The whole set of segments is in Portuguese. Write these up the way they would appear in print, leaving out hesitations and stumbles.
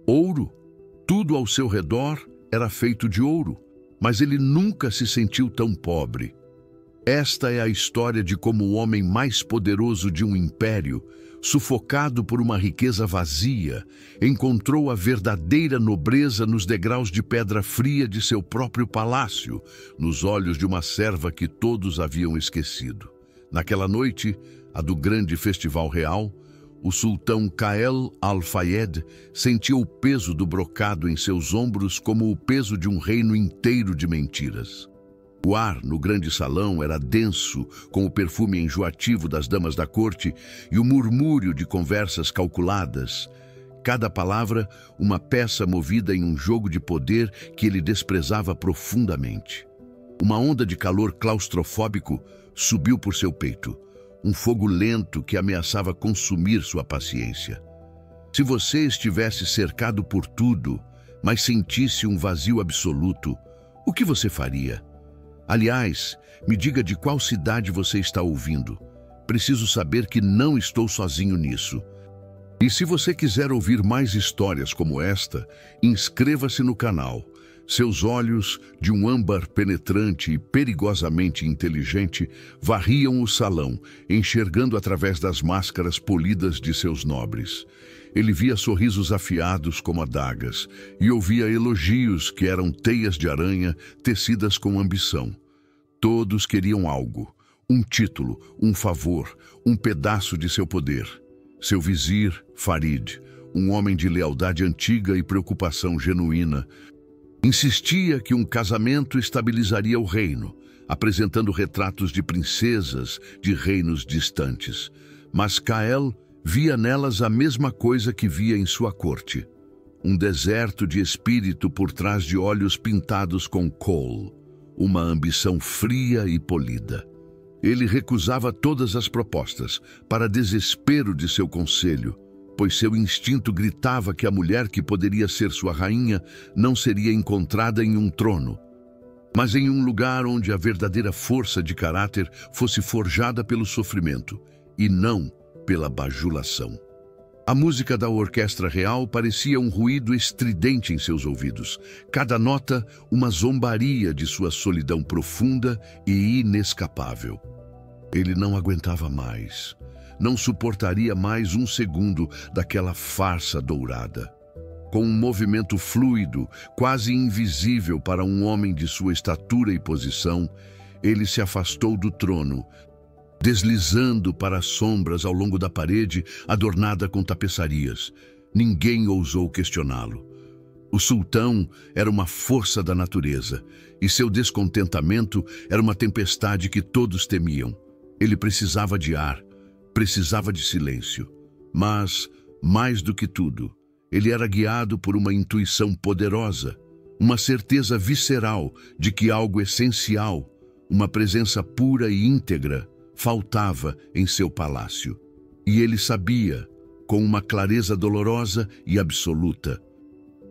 Ouro. Tudo ao seu redor era feito de ouro, mas ele nunca se sentiu tão pobre. Esta é a história de como o homem mais poderoso de um império, sufocado por uma riqueza vazia, encontrou a verdadeira nobreza nos degraus de pedra fria de seu próprio palácio, nos olhos de uma serva que todos haviam esquecido. Naquela noite, a do grande festival real, o sultão Kael Al-Fayed sentia o peso do brocado em seus ombros como o peso de um reino inteiro de mentiras. O ar no grande salão era denso, com o perfume enjoativo das damas da corte e o murmúrio de conversas calculadas. Cada palavra, uma peça movida em um jogo de poder que ele desprezava profundamente. Uma onda de calor claustrofóbico subiu por seu peito, um fogo lento que ameaçava consumir sua paciência. Se você estivesse cercado por tudo, mas sentisse um vazio absoluto, o que você faria? Aliás, me diga de qual cidade você está ouvindo. Preciso saber que não estou sozinho nisso. E se você quiser ouvir mais histórias como esta, inscreva-se no canal. Seus olhos, de um âmbar penetrante e perigosamente inteligente, varriam o salão, enxergando através das máscaras polidas de seus nobres. Ele via sorrisos afiados como adagas e ouvia elogios que eram teias de aranha tecidas com ambição. Todos queriam algo, um título, um favor, um pedaço de seu poder. Seu vizir, Farid, um homem de lealdade antiga e preocupação genuína, insistia que um casamento estabilizaria o reino, apresentando retratos de princesas de reinos distantes. Mas Kael via nelas a mesma coisa que via em sua corte. Um deserto de espírito por trás de olhos pintados com kohl, uma ambição fria e polida. Ele recusava todas as propostas, para desespero de seu conselho, pois seu instinto gritava que a mulher que poderia ser sua rainha não seria encontrada em um trono, mas em um lugar onde a verdadeira força de caráter fosse forjada pelo sofrimento e não pela bajulação. A música da orquestra real parecia um ruído estridente em seus ouvidos, cada nota uma zombaria de sua solidão profunda e inescapável. Ele não aguentava mais. Não suportaria mais um segundo daquela farsa dourada. Com um movimento fluido, quase invisível para um homem de sua estatura e posição, ele se afastou do trono, deslizando para as sombras ao longo da parede adornada com tapeçarias. Ninguém ousou questioná-lo. O sultão era uma força da natureza, e seu descontentamento era uma tempestade que todos temiam. Ele precisava de ar, precisava de silêncio. Mas, mais do que tudo, ele era guiado por uma intuição poderosa, uma certeza visceral de que algo essencial, uma presença pura e íntegra, faltava em seu palácio. E ele sabia, com uma clareza dolorosa e absoluta,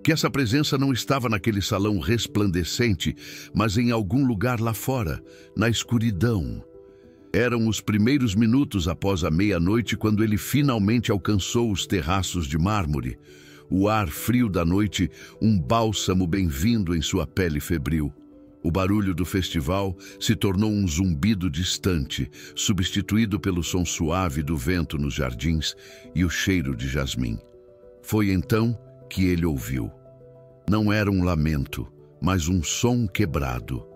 que essa presença não estava naquele salão resplandecente, mas em algum lugar lá fora, na escuridão. Eram os primeiros minutos após a meia-noite quando ele finalmente alcançou os terraços de mármore. O ar frio da noite, um bálsamo bem-vindo em sua pele febril. O barulho do festival se tornou um zumbido distante, substituído pelo som suave do vento nos jardins e o cheiro de jasmim. Foi então que ele ouviu. Não era um lamento, mas um som quebrado.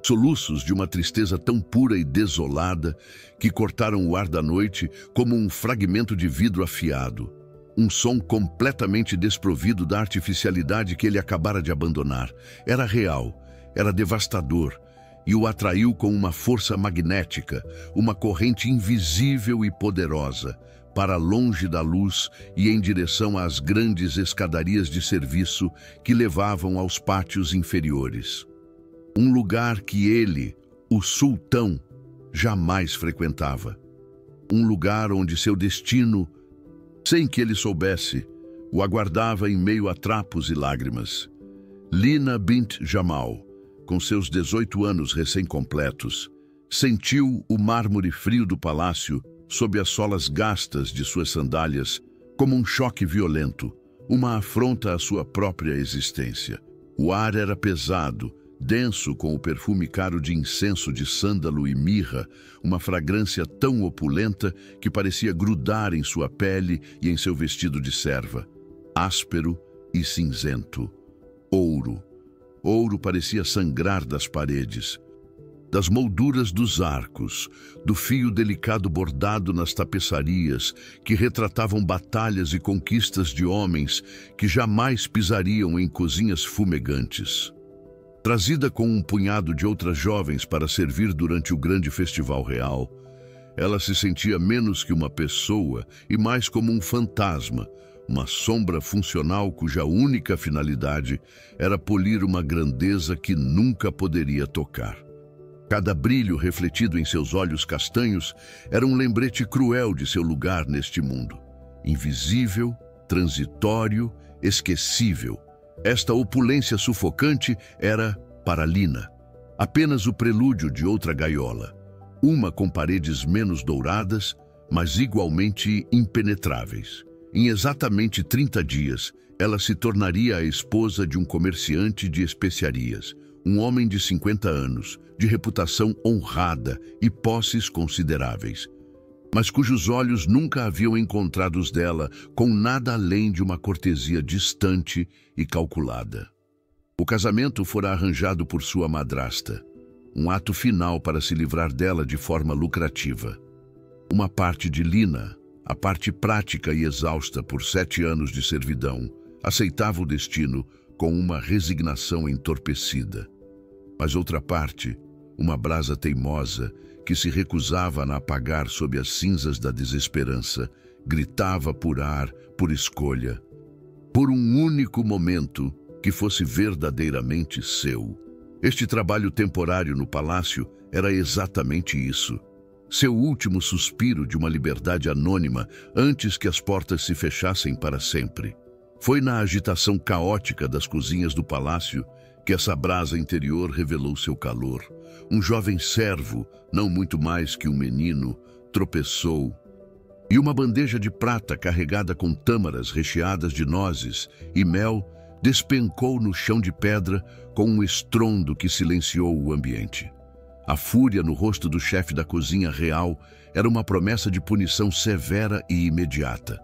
Soluços de uma tristeza tão pura e desolada que cortaram o ar da noite como um fragmento de vidro afiado. Um som completamente desprovido da artificialidade que ele acabara de abandonar. Era real, era devastador e o atraiu com uma força magnética, uma corrente invisível e poderosa, para longe da luz e em direção às grandes escadarias de serviço que levavam aos pátios inferiores. Um lugar que ele, o sultão, jamais frequentava. Um lugar onde seu destino, sem que ele soubesse, o aguardava em meio a trapos e lágrimas. Lina bint Jamal, com seus 18 anos recém-completos, sentiu o mármore frio do palácio sob as solas gastas de suas sandálias como um choque violento, uma afronta à sua própria existência. O ar era pesado, denso com o perfume caro de incenso de sândalo e mirra, uma fragrância tão opulenta que parecia grudar em sua pele e em seu vestido de serva. Áspero e cinzento. Ouro. Ouro parecia sangrar das paredes, das molduras dos arcos, do fio delicado bordado nas tapeçarias que retratavam batalhas e conquistas de homens que jamais pisariam em cozinhas fumegantes. Trazida com um punhado de outras jovens para servir durante o grande festival real, ela se sentia menos que uma pessoa e mais como um fantasma, uma sombra funcional cuja única finalidade era polir uma grandeza que nunca poderia tocar. Cada brilho refletido em seus olhos castanhos era um lembrete cruel de seu lugar neste mundo. Invisível, transitório, esquecível. Esta opulência sufocante era, para Lina, apenas o prelúdio de outra gaiola, uma com paredes menos douradas, mas igualmente impenetráveis. Em exatamente 30 dias, ela se tornaria a esposa de um comerciante de especiarias, um homem de 50 anos, de reputação honrada e posses consideráveis, mas cujos olhos nunca haviam encontrado os dela com nada além de uma cortesia distante e calculada. O casamento fora arranjado por sua madrasta, um ato final para se livrar dela de forma lucrativa. Uma parte de Lina, a parte prática e exausta por 7 anos de servidão, aceitava o destino com uma resignação entorpecida. Mas outra parte, uma brasa teimosa, que se recusava a apagar sob as cinzas da desesperança, gritava por ar, por escolha, por um único momento que fosse verdadeiramente seu. Este trabalho temporário no palácio era exatamente isso. Seu último suspiro de uma liberdade anônima antes que as portas se fechassem para sempre. Foi na agitação caótica das cozinhas do palácio que essa brasa interior revelou seu calor. Um jovem servo, não muito mais que um menino, tropeçou, e uma bandeja de prata carregada com tâmaras recheadas de nozes e mel despencou no chão de pedra com um estrondo que silenciou o ambiente. A fúria no rosto do chefe da cozinha real era uma promessa de punição severa e imediata.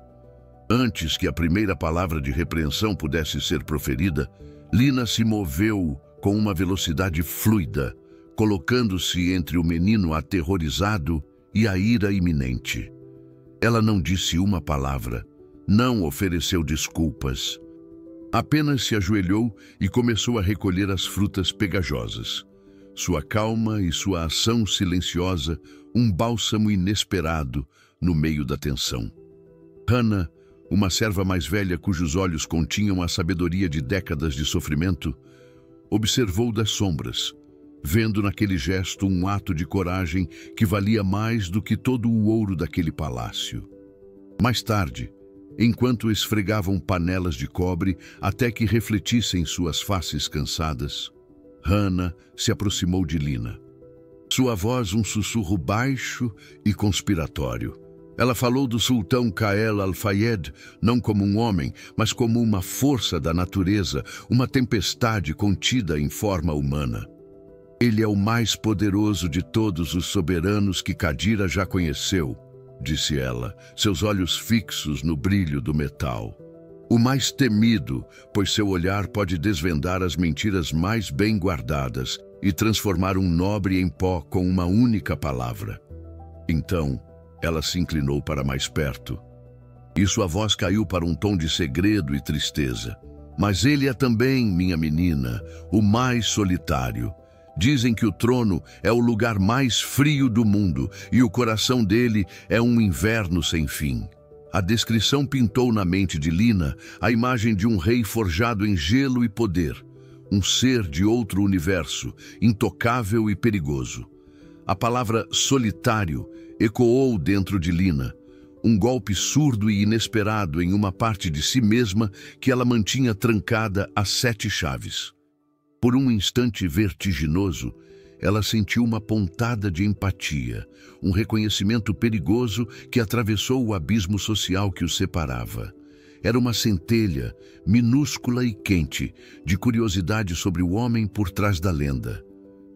Antes que a primeira palavra de repreensão pudesse ser proferida, Lina se moveu com uma velocidade fluida, colocando-se entre o menino aterrorizado e a ira iminente. Ela não disse uma palavra, não ofereceu desculpas. Apenas se ajoelhou e começou a recolher as frutas pegajosas. Sua calma e sua ação silenciosa, um bálsamo inesperado no meio da tensão. Hannah, uma serva mais velha cujos olhos continham a sabedoria de décadas de sofrimento, observou das sombras, vendo naquele gesto um ato de coragem que valia mais do que todo o ouro daquele palácio. Mais tarde, enquanto esfregavam panelas de cobre até que refletissem suas faces cansadas, Hannah se aproximou de Lina. Sua voz um sussurro baixo e conspiratório. Ela falou do sultão Khael al-Fayed não como um homem, mas como uma força da natureza, uma tempestade contida em forma humana. Ele é o mais poderoso de todos os soberanos que Qadira já conheceu, disse ela, seus olhos fixos no brilho do metal. O mais temido, pois seu olhar pode desvendar as mentiras mais bem guardadas e transformar um nobre em pó com uma única palavra. Então, ela se inclinou para mais perto, e sua voz caiu para um tom de segredo e tristeza. Mas ele é também, minha menina, o mais solitário. Dizem que o trono é o lugar mais frio do mundo e o coração dele é um inverno sem fim. A descrição pintou na mente de Lina a imagem de um rei forjado em gelo e poder, um ser de outro universo, intocável e perigoso. A palavra solitário ecoou dentro de Lina, um golpe surdo e inesperado em uma parte de si mesma que ela mantinha trancada a 7 chaves. Por um instante vertiginoso, ela sentiu uma pontada de empatia, um reconhecimento perigoso que atravessou o abismo social que os separava. Era uma centelha, minúscula e quente, de curiosidade sobre o homem por trás da lenda.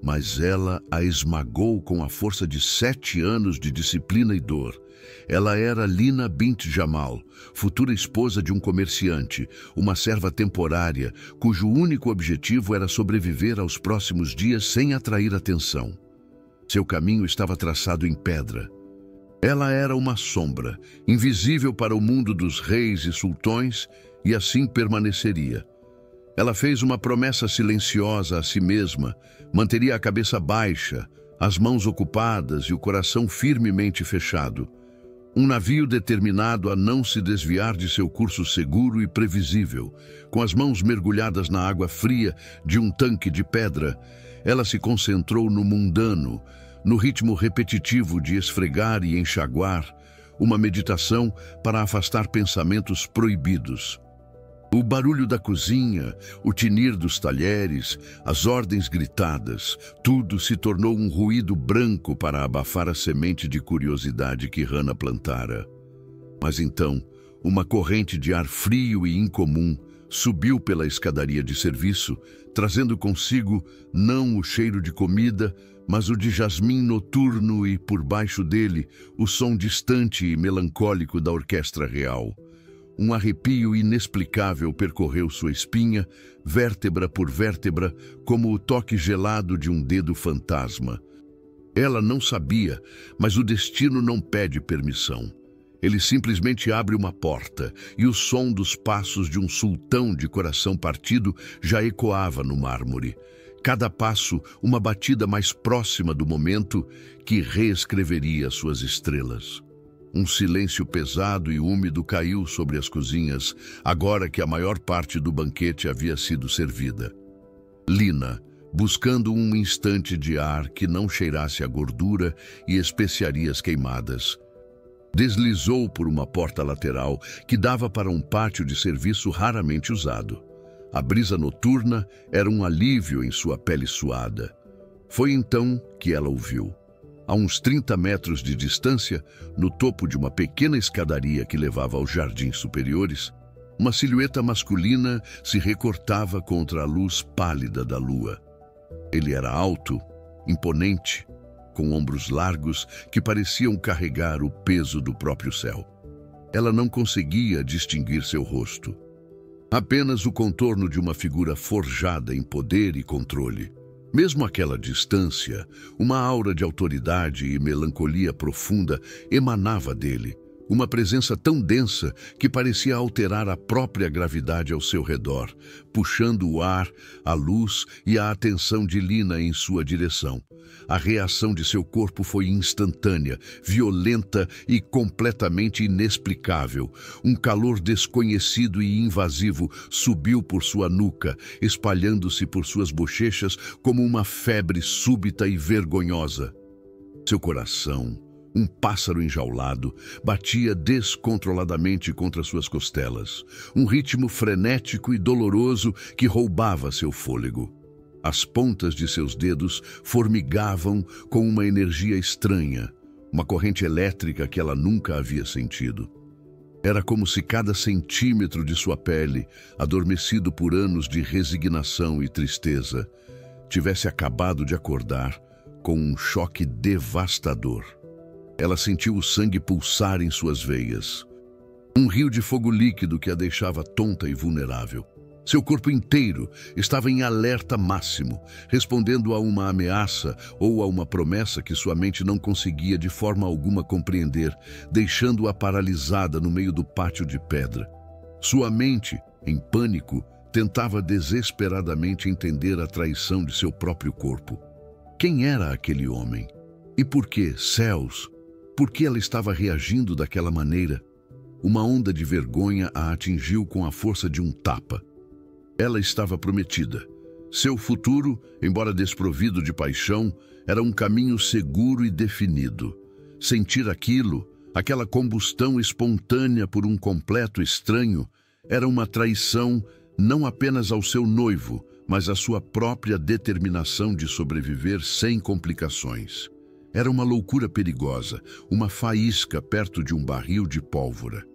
Mas ela a esmagou com a força de 7 anos de disciplina e dor. Ela era Lina Bint Jamal, futura esposa de um comerciante, uma serva temporária, cujo único objetivo era sobreviver aos próximos dias sem atrair atenção. Seu caminho estava traçado em pedra. Ela era uma sombra, invisível para o mundo dos reis e sultões, e assim permaneceria. Ela fez uma promessa silenciosa a si mesma, manteria a cabeça baixa, as mãos ocupadas e o coração firmemente fechado. Um navio determinado a não se desviar de seu curso seguro e previsível. Com as mãos mergulhadas na água fria de um tanque de pedra, ela se concentrou no mundano, no ritmo repetitivo de esfregar e enxaguar, uma meditação para afastar pensamentos proibidos. O barulho da cozinha, o tinir dos talheres, as ordens gritadas, tudo se tornou um ruído branco para abafar a semente de curiosidade que Hannah plantara. Mas então, uma corrente de ar frio e incomum subiu pela escadaria de serviço, trazendo consigo não o cheiro de comida, mas o de jasmim noturno e, por baixo dele, o som distante e melancólico da orquestra real. Um arrepio inexplicável percorreu sua espinha, vértebra por vértebra, como o toque gelado de um dedo fantasma. Ela não sabia, mas o destino não pede permissão. Ele simplesmente abre uma porta, e o som dos passos de um sultão de coração partido já ecoava no mármore. Cada passo, uma batida mais próxima do momento que reescreveria suas estrelas. Um silêncio pesado e úmido caiu sobre as cozinhas, agora que a maior parte do banquete havia sido servida. Lina, buscando um instante de ar que não cheirasse a gordura e especiarias queimadas, deslizou por uma porta lateral que dava para um pátio de serviço raramente usado. A brisa noturna era um alívio em sua pele suada. Foi então que ela ouviu. A uns 30 metros de distância, no topo de uma pequena escadaria que levava aos jardins superiores, uma silhueta masculina se recortava contra a luz pálida da lua. Ele era alto, imponente, com ombros largos que pareciam carregar o peso do próprio céu. Ela não conseguia distinguir seu rosto. Apenas o contorno de uma figura forjada em poder e controle. Mesmo àquela distância, uma aura de autoridade e melancolia profunda emanava dele, uma presença tão densa que parecia alterar a própria gravidade ao seu redor, puxando o ar, a luz e a atenção de Lina em sua direção. A reação de seu corpo foi instantânea, violenta e completamente inexplicável. Um calor desconhecido e invasivo subiu por sua nuca, espalhando-se por suas bochechas como uma febre súbita e vergonhosa. Seu coração, um pássaro enjaulado, batia descontroladamente contra suas costelas, um ritmo frenético e doloroso que roubava seu fôlego. As pontas de seus dedos formigavam com uma energia estranha, uma corrente elétrica que ela nunca havia sentido. Era como se cada centímetro de sua pele, adormecido por anos de resignação e tristeza, tivesse acabado de acordar com um choque devastador. Ela sentiu o sangue pulsar em suas veias. Um rio de fogo líquido que a deixava tonta e vulnerável. Seu corpo inteiro estava em alerta máximo, respondendo a uma ameaça ou a uma promessa que sua mente não conseguia de forma alguma compreender, deixando-a paralisada no meio do pátio de pedra. Sua mente, em pânico, tentava desesperadamente entender a traição de seu próprio corpo. Quem era aquele homem? E por que, céus, por que ela estava reagindo daquela maneira? Uma onda de vergonha a atingiu com a força de um tapa. Ela estava prometida. Seu futuro, embora desprovido de paixão, era um caminho seguro e definido. Sentir aquilo, aquela combustão espontânea por um completo estranho, era uma traição não apenas ao seu noivo, mas à sua própria determinação de sobreviver sem complicações. Era uma loucura perigosa, uma faísca perto de um barril de pólvora.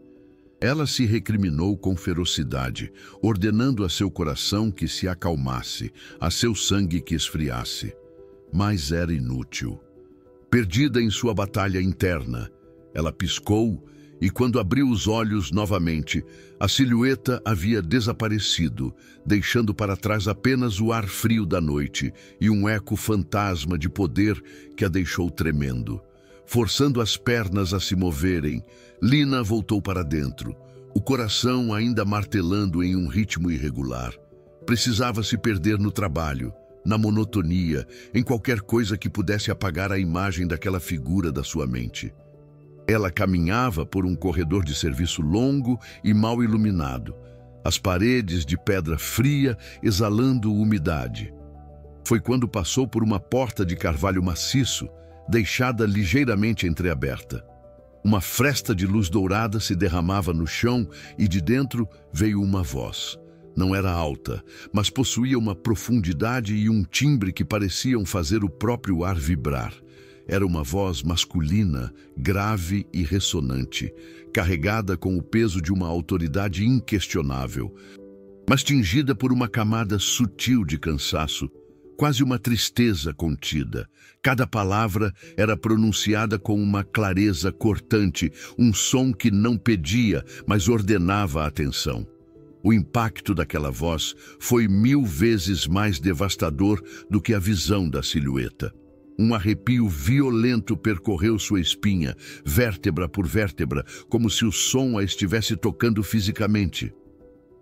Ela se recriminou com ferocidade, ordenando a seu coração que se acalmasse, a seu sangue que esfriasse. Mas era inútil. Perdida em sua batalha interna, ela piscou e, quando abriu os olhos novamente, a silhueta havia desaparecido, deixando para trás apenas o ar frio da noite e um eco fantasma de poder que a deixou tremendo. Forçando as pernas a se moverem, Lina voltou para dentro, o coração ainda martelando em um ritmo irregular. Precisava se perder no trabalho, na monotonia, em qualquer coisa que pudesse apagar a imagem daquela figura da sua mente. Ela caminhava por um corredor de serviço longo e mal iluminado, as paredes de pedra fria exalando umidade. Foi quando passou por uma porta de carvalho maciço, deixada ligeiramente entreaberta. Uma fresta de luz dourada se derramava no chão e de dentro veio uma voz. Não era alta, mas possuía uma profundidade e um timbre que pareciam fazer o próprio ar vibrar. Era uma voz masculina, grave e ressonante, carregada com o peso de uma autoridade inquestionável, mas tingida por uma camada sutil de cansaço, quase uma tristeza contida. Cada palavra era pronunciada com uma clareza cortante, um som que não pedia, mas ordenava a atenção. O impacto daquela voz foi 1000 vezes mais devastador do que a visão da silhueta. Um arrepio violento percorreu sua espinha, vértebra por vértebra, como se o som a estivesse tocando fisicamente.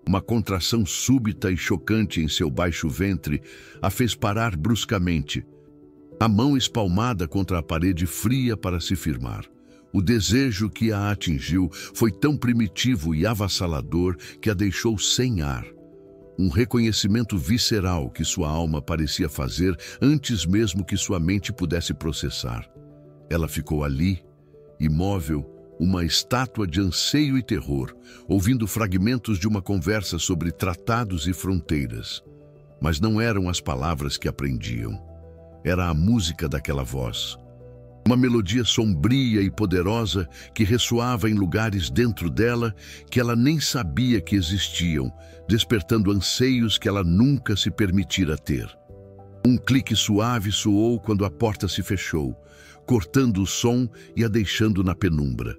Uma contração súbita e chocante em seu baixo ventre a fez parar bruscamente, a mão espalmada contra a parede fria para se firmar. O desejo que a atingiu foi tão primitivo e avassalador que a deixou sem ar. Um reconhecimento visceral que sua alma parecia fazer antes mesmo que sua mente pudesse processar. Ela ficou ali, imóvel, uma estátua de anseio e terror, ouvindo fragmentos de uma conversa sobre tratados e fronteiras. Mas não eram as palavras que aprendiam. Era a música daquela voz. Uma melodia sombria e poderosa que ressoava em lugares dentro dela que ela nem sabia que existiam, despertando anseios que ela nunca se permitira ter. Um clique suave soou quando a porta se fechou, cortando o som e a deixando na penumbra.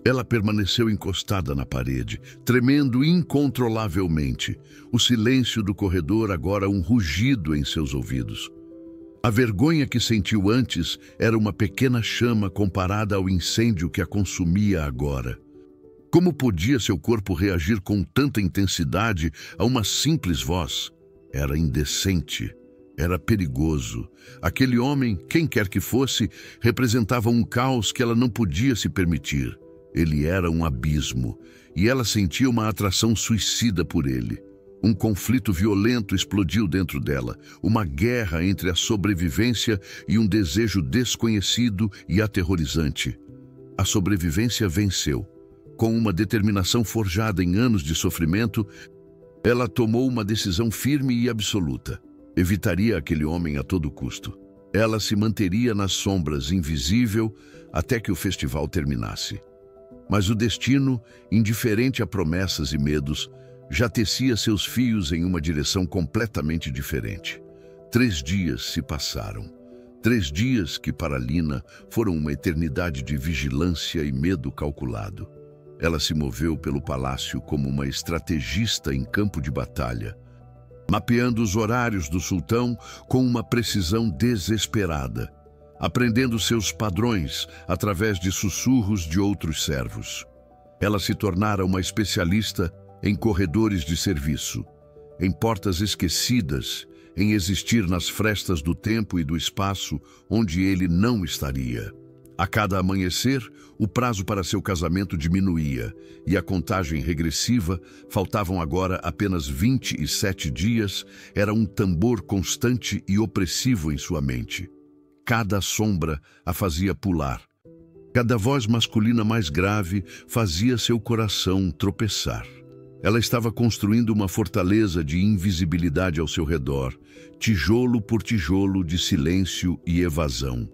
Ela permaneceu encostada na parede, tremendo incontrolavelmente, o silêncio do corredor agora um rugido em seus ouvidos. A vergonha que sentiu antes era uma pequena chama comparada ao incêndio que a consumia agora. Como podia seu corpo reagir com tanta intensidade a uma simples voz? Era indecente, era perigoso. Aquele homem, quem quer que fosse, representava um caos que ela não podia se permitir. Ele era um abismo, e ela sentia uma atração suicida por ele. Um conflito violento explodiu dentro dela, uma guerra entre a sobrevivência e um desejo desconhecido e aterrorizante. A sobrevivência venceu. Com uma determinação forjada em anos de sofrimento, ela tomou uma decisão firme e absoluta. Evitaria aquele homem a todo custo. Ela se manteria nas sombras, invisível, até que o festival terminasse. Mas o destino, indiferente a promessas e medos, já tecia seus fios em uma direção completamente diferente. 3 dias se passaram. 3 dias que para Lina foram uma eternidade de vigilância e medo calculado. Ela se moveu pelo palácio como uma estrategista em campo de batalha, mapeando os horários do sultão com uma precisão desesperada, aprendendo seus padrões através de sussurros de outros servos. Ela se tornara uma especialista em corredores de serviço, em portas esquecidas, em existir nas frestas do tempo e do espaço onde ele não estaria. A cada amanhecer, o prazo para seu casamento diminuía e a contagem regressiva, faltavam agora apenas 27 dias, era um tambor constante e opressivo em sua mente. Cada sombra a fazia pular. Cada voz masculina mais grave fazia seu coração tropeçar. Ela estava construindo uma fortaleza de invisibilidade ao seu redor, tijolo por tijolo de silêncio e evasão.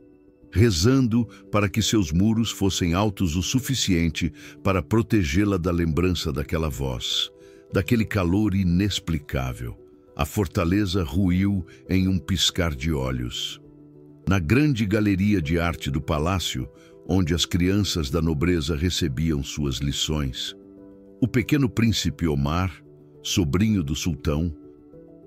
rezando para que seus muros fossem altos o suficiente para protegê-la da lembrança daquela voz, daquele calor inexplicável. A fortaleza ruiu em um piscar de olhos. Na grande galeria de arte do palácio, onde as crianças da nobreza recebiam suas lições, o pequeno príncipe Omar, sobrinho do sultão,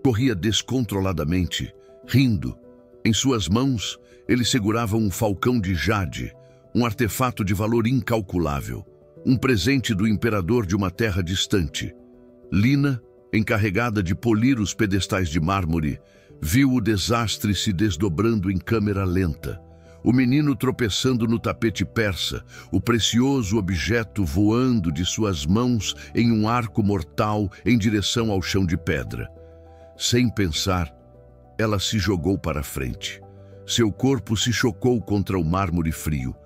corria descontroladamente, rindo. Em suas mãos, ele segurava um falcão de jade, um artefato de valor incalculável, um presente do imperador de uma terra distante. Lina, encarregada de polir os pedestais de mármore, viu o desastre se desdobrando em câmera lenta. O menino tropeçando no tapete persa, o precioso objeto voando de suas mãos em um arco mortal em direção ao chão de pedra. Sem pensar, ela se jogou para frente. Seu corpo se chocou contra o mármore frio,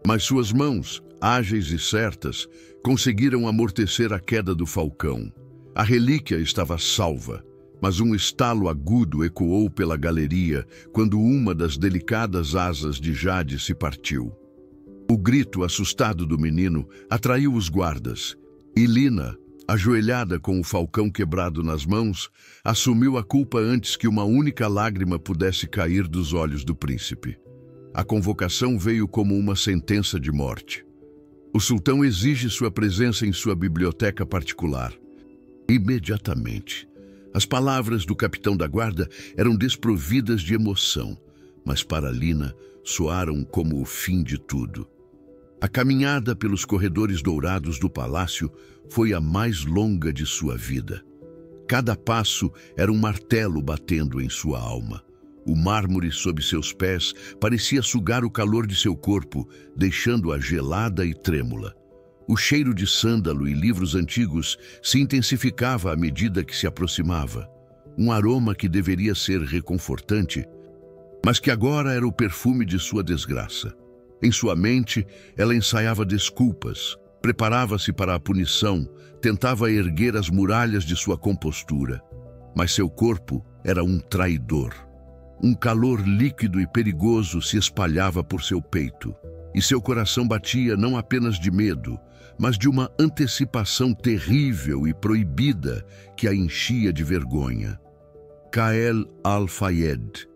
mas suas mãos, ágeis e certas, conseguiram amortecer a queda do falcão. A relíquia estava salva, mas um estalo agudo ecoou pela galeria quando uma das delicadas asas de jade se partiu. O grito assustado do menino atraiu os guardas, e Lina, ajoelhada com o falcão quebrado nas mãos, assumiu a culpa antes que uma única lágrima pudesse cair dos olhos do príncipe. A convocação veio como uma sentença de morte. O sultão exige sua presença em sua biblioteca particular. Imediatamente, as palavras do capitão da guarda eram desprovidas de emoção, mas para Lina soaram como o fim de tudo. A caminhada pelos corredores dourados do palácio foi a mais longa de sua vida. Cada passo era um martelo batendo em sua alma. O mármore sob seus pés parecia sugar o calor de seu corpo, deixando-a gelada e trêmula. O cheiro de sândalo e livros antigos se intensificava à medida que se aproximava. Um aroma que deveria ser reconfortante, mas que agora era o perfume de sua desgraça. Em sua mente, ela ensaiava desculpas, preparava-se para a punição, tentava erguer as muralhas de sua compostura. Mas seu corpo era um traidor. Um calor líquido e perigoso se espalhava por seu peito, e seu coração batia não apenas de medo, mas de uma antecipação terrível e proibida que a enchia de vergonha. Kael Al-Fayed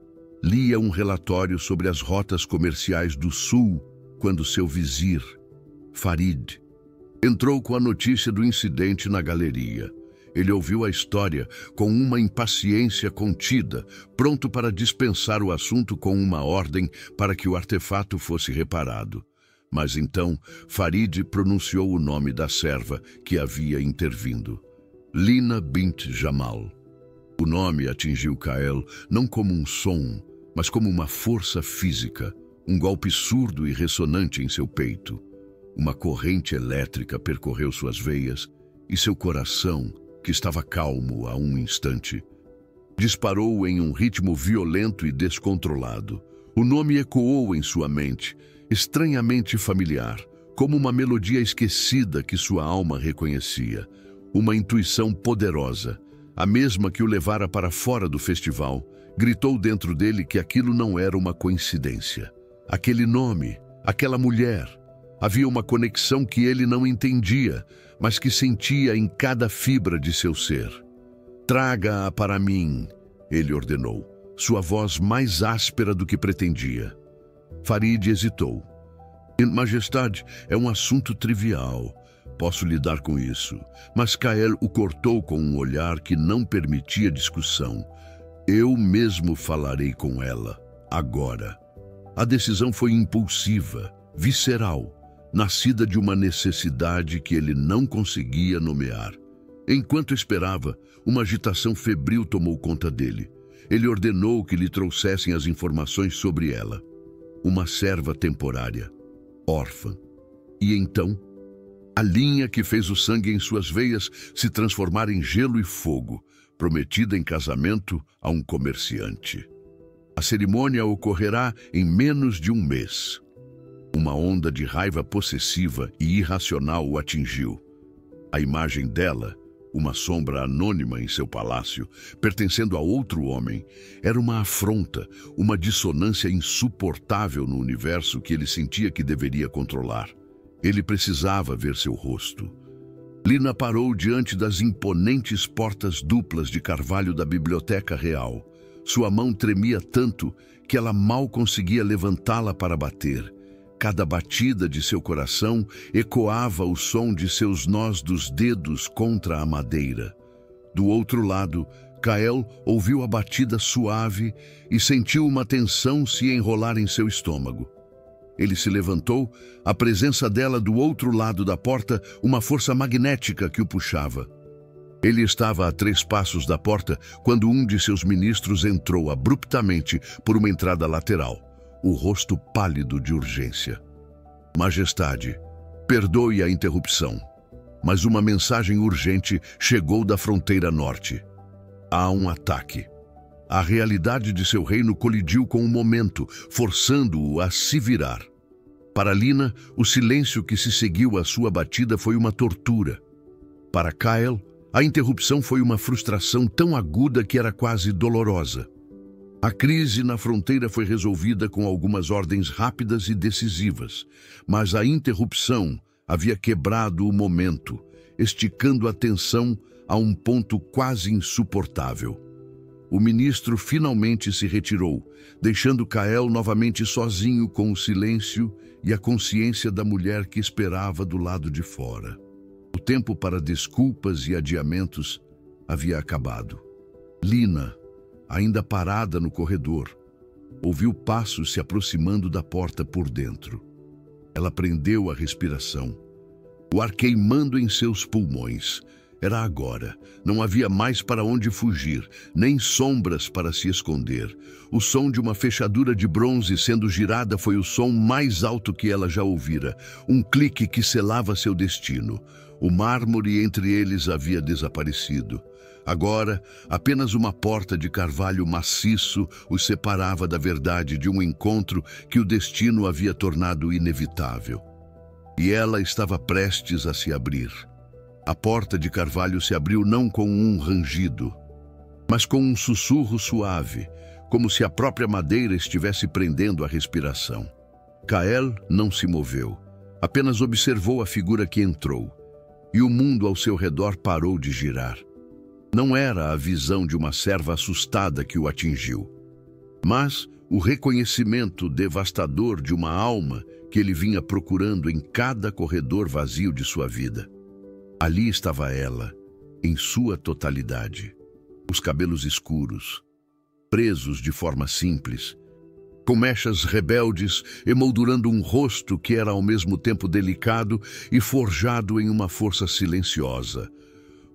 lia um relatório sobre as rotas comerciais do sul quando seu vizir, Farid, entrou com a notícia do incidente na galeria. Ele ouviu a história com uma impaciência contida, pronto para dispensar o assunto com uma ordem para que o artefato fosse reparado. Mas então Farid pronunciou o nome da serva que havia intervindo: Lina bint Jamal. O nome atingiu Kael não como um som, mas como uma força física, um golpe surdo e ressonante em seu peito. Uma corrente elétrica percorreu suas veias e seu coração, que estava calmo há um instante, disparou em um ritmo violento e descontrolado. O nome ecoou em sua mente, estranhamente familiar, como uma melodia esquecida que sua alma reconhecia. Uma intuição poderosa, a mesma que o levara para fora do festival, gritou dentro dele que aquilo não era uma coincidência. Aquele nome, aquela mulher, havia uma conexão que ele não entendia, mas que sentia em cada fibra de seu ser. Traga-a para mim, ele ordenou, sua voz mais áspera do que pretendia. Farid hesitou. Majestade, é um assunto trivial. Posso lidar com isso. Mas Kael o cortou com um olhar que não permitia discussão. Eu mesmo falarei com ela, agora. A decisão foi impulsiva, visceral, nascida de uma necessidade que ele não conseguia nomear. Enquanto esperava, uma agitação febril tomou conta dele. Ele ordenou que lhe trouxessem as informações sobre ela. Uma serva temporária, órfã. E então, a linha que fez o sangue em suas veias se transformar em gelo e fogo, prometida em casamento a um comerciante. A cerimônia ocorrerá em menos de um mês. Uma onda de raiva possessiva e irracional o atingiu. A imagem dela, uma sombra anônima em seu palácio, pertencendo a outro homem, era uma afronta, uma dissonância insuportável no universo que ele sentia que deveria controlar. Ele precisava ver seu rosto. Lina parou diante das imponentes portas duplas de carvalho da Biblioteca Real. Sua mão tremia tanto que ela mal conseguia levantá-la para bater. Cada batida de seu coração ecoava o som de seus nós dos dedos contra a madeira. Do outro lado, Kael ouviu a batida suave e sentiu uma tensão se enrolar em seu estômago. Ele se levantou, a presença dela do outro lado da porta, uma força magnética que o puxava. Ele estava a 3 passos da porta quando um de seus ministros entrou abruptamente por uma entrada lateral, o rosto pálido de urgência. Majestade, perdoe a interrupção, mas uma mensagem urgente chegou da fronteira norte. Há um ataque. A realidade de seu reino colidiu com o momento, forçando-o a se virar. Para Lina, o silêncio que se seguiu à sua batida foi uma tortura. Para Kael, a interrupção foi uma frustração tão aguda que era quase dolorosa. A crise na fronteira foi resolvida com algumas ordens rápidas e decisivas, mas a interrupção havia quebrado o momento, esticando a tensão a um ponto quase insuportável. O ministro finalmente se retirou, deixando Kael novamente sozinho com o silêncio e a consciência da mulher que esperava do lado de fora. O tempo para desculpas e adiamentos havia acabado. Lina, ainda parada no corredor, ouviu passos se aproximando da porta por dentro. Ela prendeu a respiração, o ar queimando em seus pulmões. Era agora. Não havia mais para onde fugir, nem sombras para se esconder. O som de uma fechadura de bronze sendo girada foi o som mais alto que ela já ouvira, um clique que selava seu destino. O mármore entre eles havia desaparecido. Agora, apenas uma porta de carvalho maciço os separava da verdade de um encontro que o destino havia tornado inevitável. E ela estava prestes a se abrir. A porta de carvalho se abriu não com um rangido, mas com um sussurro suave, como se a própria madeira estivesse prendendo a respiração. Kael não se moveu, apenas observou a figura que entrou, e o mundo ao seu redor parou de girar. Não era a visão de uma serva assustada que o atingiu, mas o reconhecimento devastador de uma alma que ele vinha procurando em cada corredor vazio de sua vida. Ali estava ela, em sua totalidade. Os cabelos escuros, presos de forma simples, com mechas rebeldes emoldurando um rosto que era ao mesmo tempo delicado e forjado em uma força silenciosa.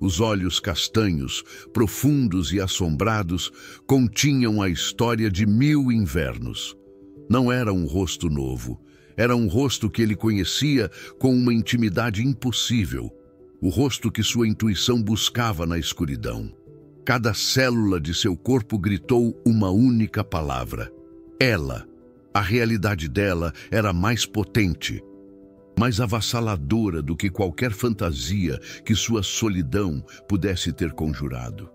Os olhos castanhos, profundos e assombrados, continham a história de 1000 invernos. Não era um rosto novo, era um rosto que ele conhecia com uma intimidade impossível. O rosto que sua intuição buscava na escuridão. Cada célula de seu corpo gritou uma única palavra. Ela. A realidade dela era mais potente, mais avassaladora do que qualquer fantasia que sua solidão pudesse ter conjurado.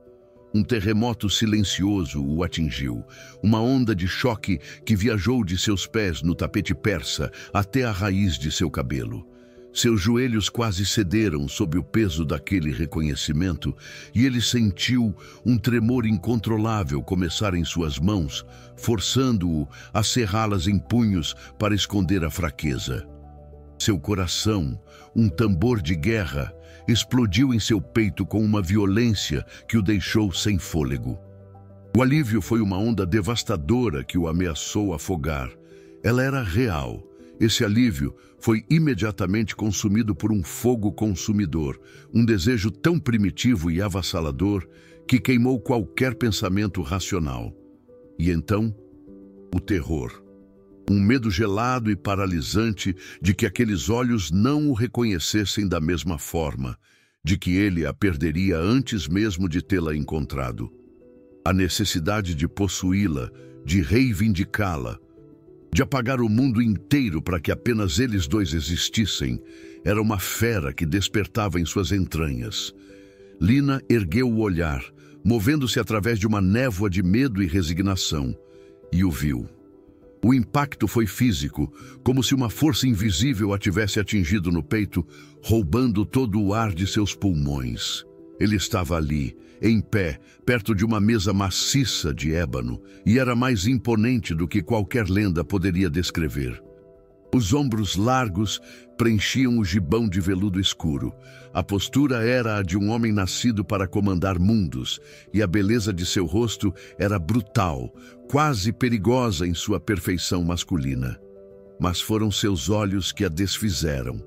Um terremoto silencioso o atingiu, uma onda de choque que viajou de seus pés no tapete persa até a raiz de seu cabelo. Seus joelhos quase cederam sob o peso daquele reconhecimento e ele sentiu um tremor incontrolável começar em suas mãos, forçando-o a cerrá-las em punhos para esconder a fraqueza. Seu coração, um tambor de guerra, explodiu em seu peito com uma violência que o deixou sem fôlego. O alívio foi uma onda devastadora que o ameaçou afogar. Ela era real. Esse alívio foi imediatamente consumido por um fogo consumidor, um desejo tão primitivo e avassalador que queimou qualquer pensamento racional. E então, o terror. Um medo gelado e paralisante de que aqueles olhos não o reconhecessem da mesma forma, de que ele a perderia antes mesmo de tê-la encontrado. A necessidade de possuí-la, de reivindicá-la, de apagar o mundo inteiro para que apenas eles dois existissem, era uma fera que despertava em suas entranhas. Lina ergueu o olhar, movendo-se através de uma névoa de medo e resignação, e o viu. O impacto foi físico, como se uma força invisível a tivesse atingido no peito, roubando todo o ar de seus pulmões. Ele estava ali, em pé, perto de uma mesa maciça de ébano, e era mais imponente do que qualquer lenda poderia descrever. Os ombros largos preenchiam o gibão de veludo escuro. A postura era a de um homem nascido para comandar mundos, e a beleza de seu rosto era brutal, quase perigosa em sua perfeição masculina. Mas foram seus olhos que a desfizeram.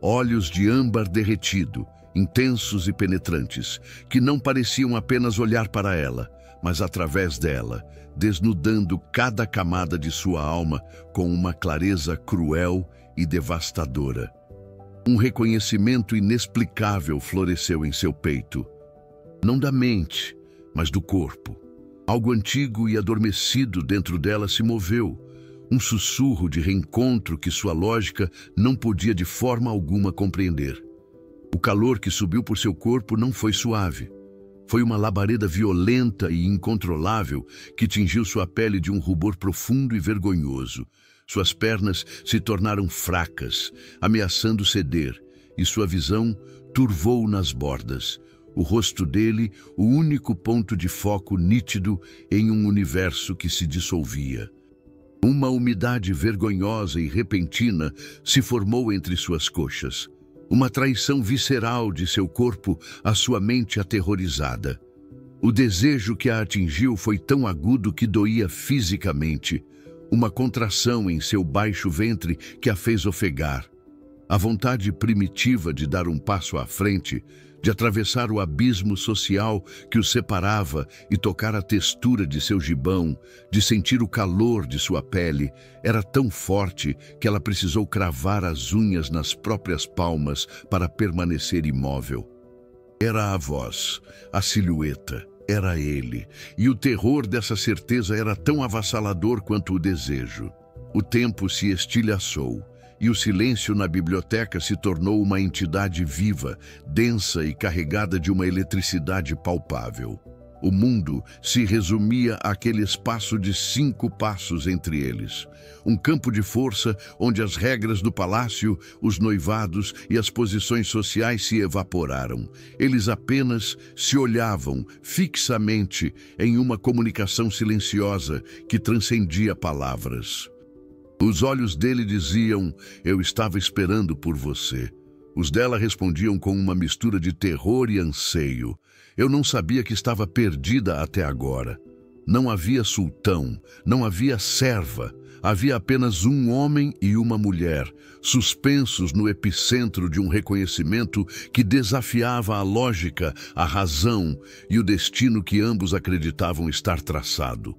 Olhos de âmbar derretido, intensos e penetrantes, que não pareciam apenas olhar para ela, mas através dela, desnudando cada camada de sua alma com uma clareza cruel e devastadora. Um reconhecimento inexplicável floresceu em seu peito. Não da mente, mas do corpo. Algo antigo e adormecido dentro dela se moveu, um sussurro de reencontro que sua lógica não podia de forma alguma compreender. O calor que subiu por seu corpo não foi suave. Foi uma labareda violenta e incontrolável que tingiu sua pele de um rubor profundo e vergonhoso. Suas pernas se tornaram fracas, ameaçando ceder, e sua visão turvou nas bordas. O rosto dele, o único ponto de foco nítido em um universo que se dissolvia. Uma umidade vergonhosa e repentina se formou entre suas coxas. Uma traição visceral de seu corpo à sua mente aterrorizada. O desejo que a atingiu foi tão agudo que doía fisicamente, uma contração em seu baixo ventre que a fez ofegar. A vontade primitiva de dar um passo à frente, de atravessar o abismo social que os separava e tocar a textura de seu gibão, de sentir o calor de sua pele, era tão forte que ela precisou cravar as unhas nas próprias palmas para permanecer imóvel. Era a voz, a silhueta, era ele, e o terror dessa certeza era tão avassalador quanto o desejo. O tempo se estilhaçou, e o silêncio na biblioteca se tornou uma entidade viva, densa e carregada de uma eletricidade palpável. O mundo se resumia àquele espaço de 5 passos entre eles. Um campo de força onde as regras do palácio, os noivados e as posições sociais se evaporaram. Eles apenas se olhavam fixamente em uma comunicação silenciosa que transcendia palavras. Os olhos dele diziam, eu estava esperando por você. Os dela respondiam com uma mistura de terror e anseio. Eu não sabia que estava perdida até agora. Não havia sultão, não havia serva. Havia apenas um homem e uma mulher, suspensos no epicentro de um reconhecimento que desafiava a lógica, a razão e o destino que ambos acreditavam estar traçado.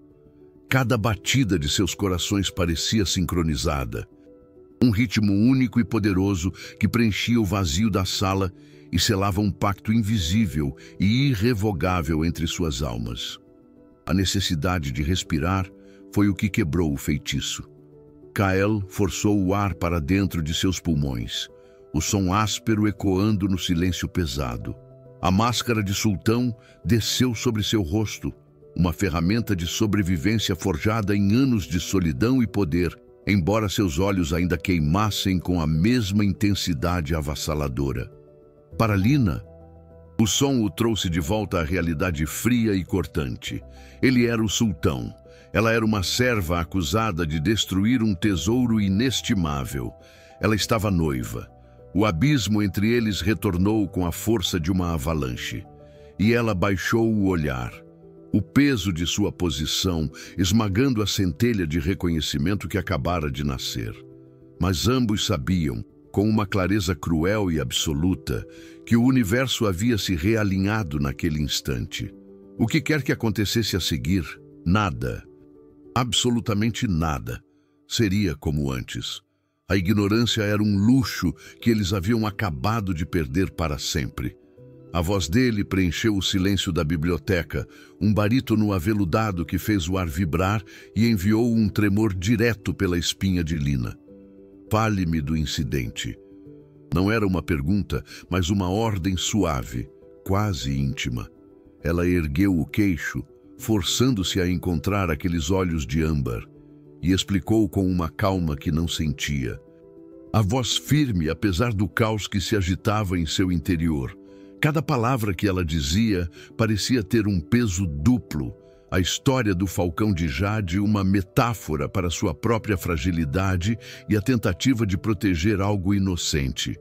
Cada batida de seus corações parecia sincronizada. Um ritmo único e poderoso que preenchia o vazio da sala e selava um pacto invisível e irrevogável entre suas almas. A necessidade de respirar foi o que quebrou o feitiço. Kael forçou o ar para dentro de seus pulmões, o som áspero ecoando no silêncio pesado. A máscara de sultão desceu sobre seu rosto, uma ferramenta de sobrevivência forjada em anos de solidão e poder, embora seus olhos ainda queimassem com a mesma intensidade avassaladora. Para Lina, o som o trouxe de volta à realidade fria e cortante. Ele era o sultão. Ela era uma serva acusada de destruir um tesouro inestimável. Ela estava noiva. O abismo entre eles retornou com a força de uma avalanche. E ela baixou o olhar. O peso de sua posição esmagando a centelha de reconhecimento que acabara de nascer. Mas ambos sabiam, com uma clareza cruel e absoluta, que o universo havia se realinhado naquele instante. O que quer que acontecesse a seguir, nada, absolutamente nada, seria como antes. A ignorância era um luxo que eles haviam acabado de perder para sempre. A voz dele preencheu o silêncio da biblioteca, um barítono aveludado que fez o ar vibrar e enviou um tremor direto pela espinha de Lina. Fale-me do incidente. Não era uma pergunta, mas uma ordem suave, quase íntima. Ela ergueu o queixo, forçando-se a encontrar aqueles olhos de âmbar, e explicou com uma calma que não sentia. A voz firme, apesar do caos que se agitava em seu interior. Cada palavra que ela dizia parecia ter um peso duplo. A história do falcão de Jade, uma metáfora para sua própria fragilidade e a tentativa de proteger algo inocente.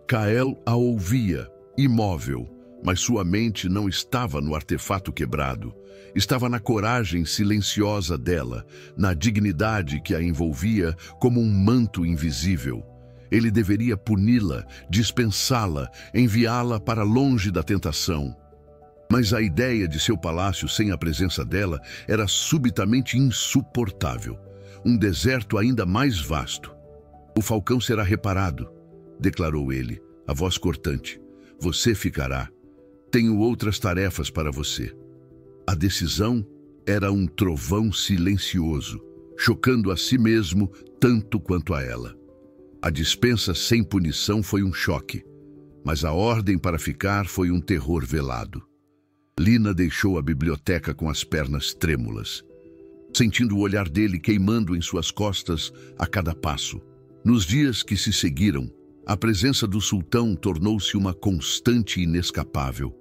Kael a ouvia, imóvel, mas sua mente não estava no artefato quebrado. Estava na coragem silenciosa dela, na dignidade que a envolvia como um manto invisível. Ele deveria puni-la, dispensá-la, enviá-la para longe da tentação. Mas a ideia de seu palácio sem a presença dela era subitamente insuportável. Um deserto ainda mais vasto. "O falcão será reparado", declarou ele, a voz cortante. "Você ficará. Tenho outras tarefas para você." A decisão era um trovão silencioso, chocando a si mesmo tanto quanto a ela. A dispensa sem punição foi um choque, mas a ordem para ficar foi um terror velado. Lina deixou a biblioteca com as pernas trêmulas, sentindo o olhar dele queimando em suas costas a cada passo. Nos dias que se seguiram, a presença do sultão tornou-se uma constante inescapável,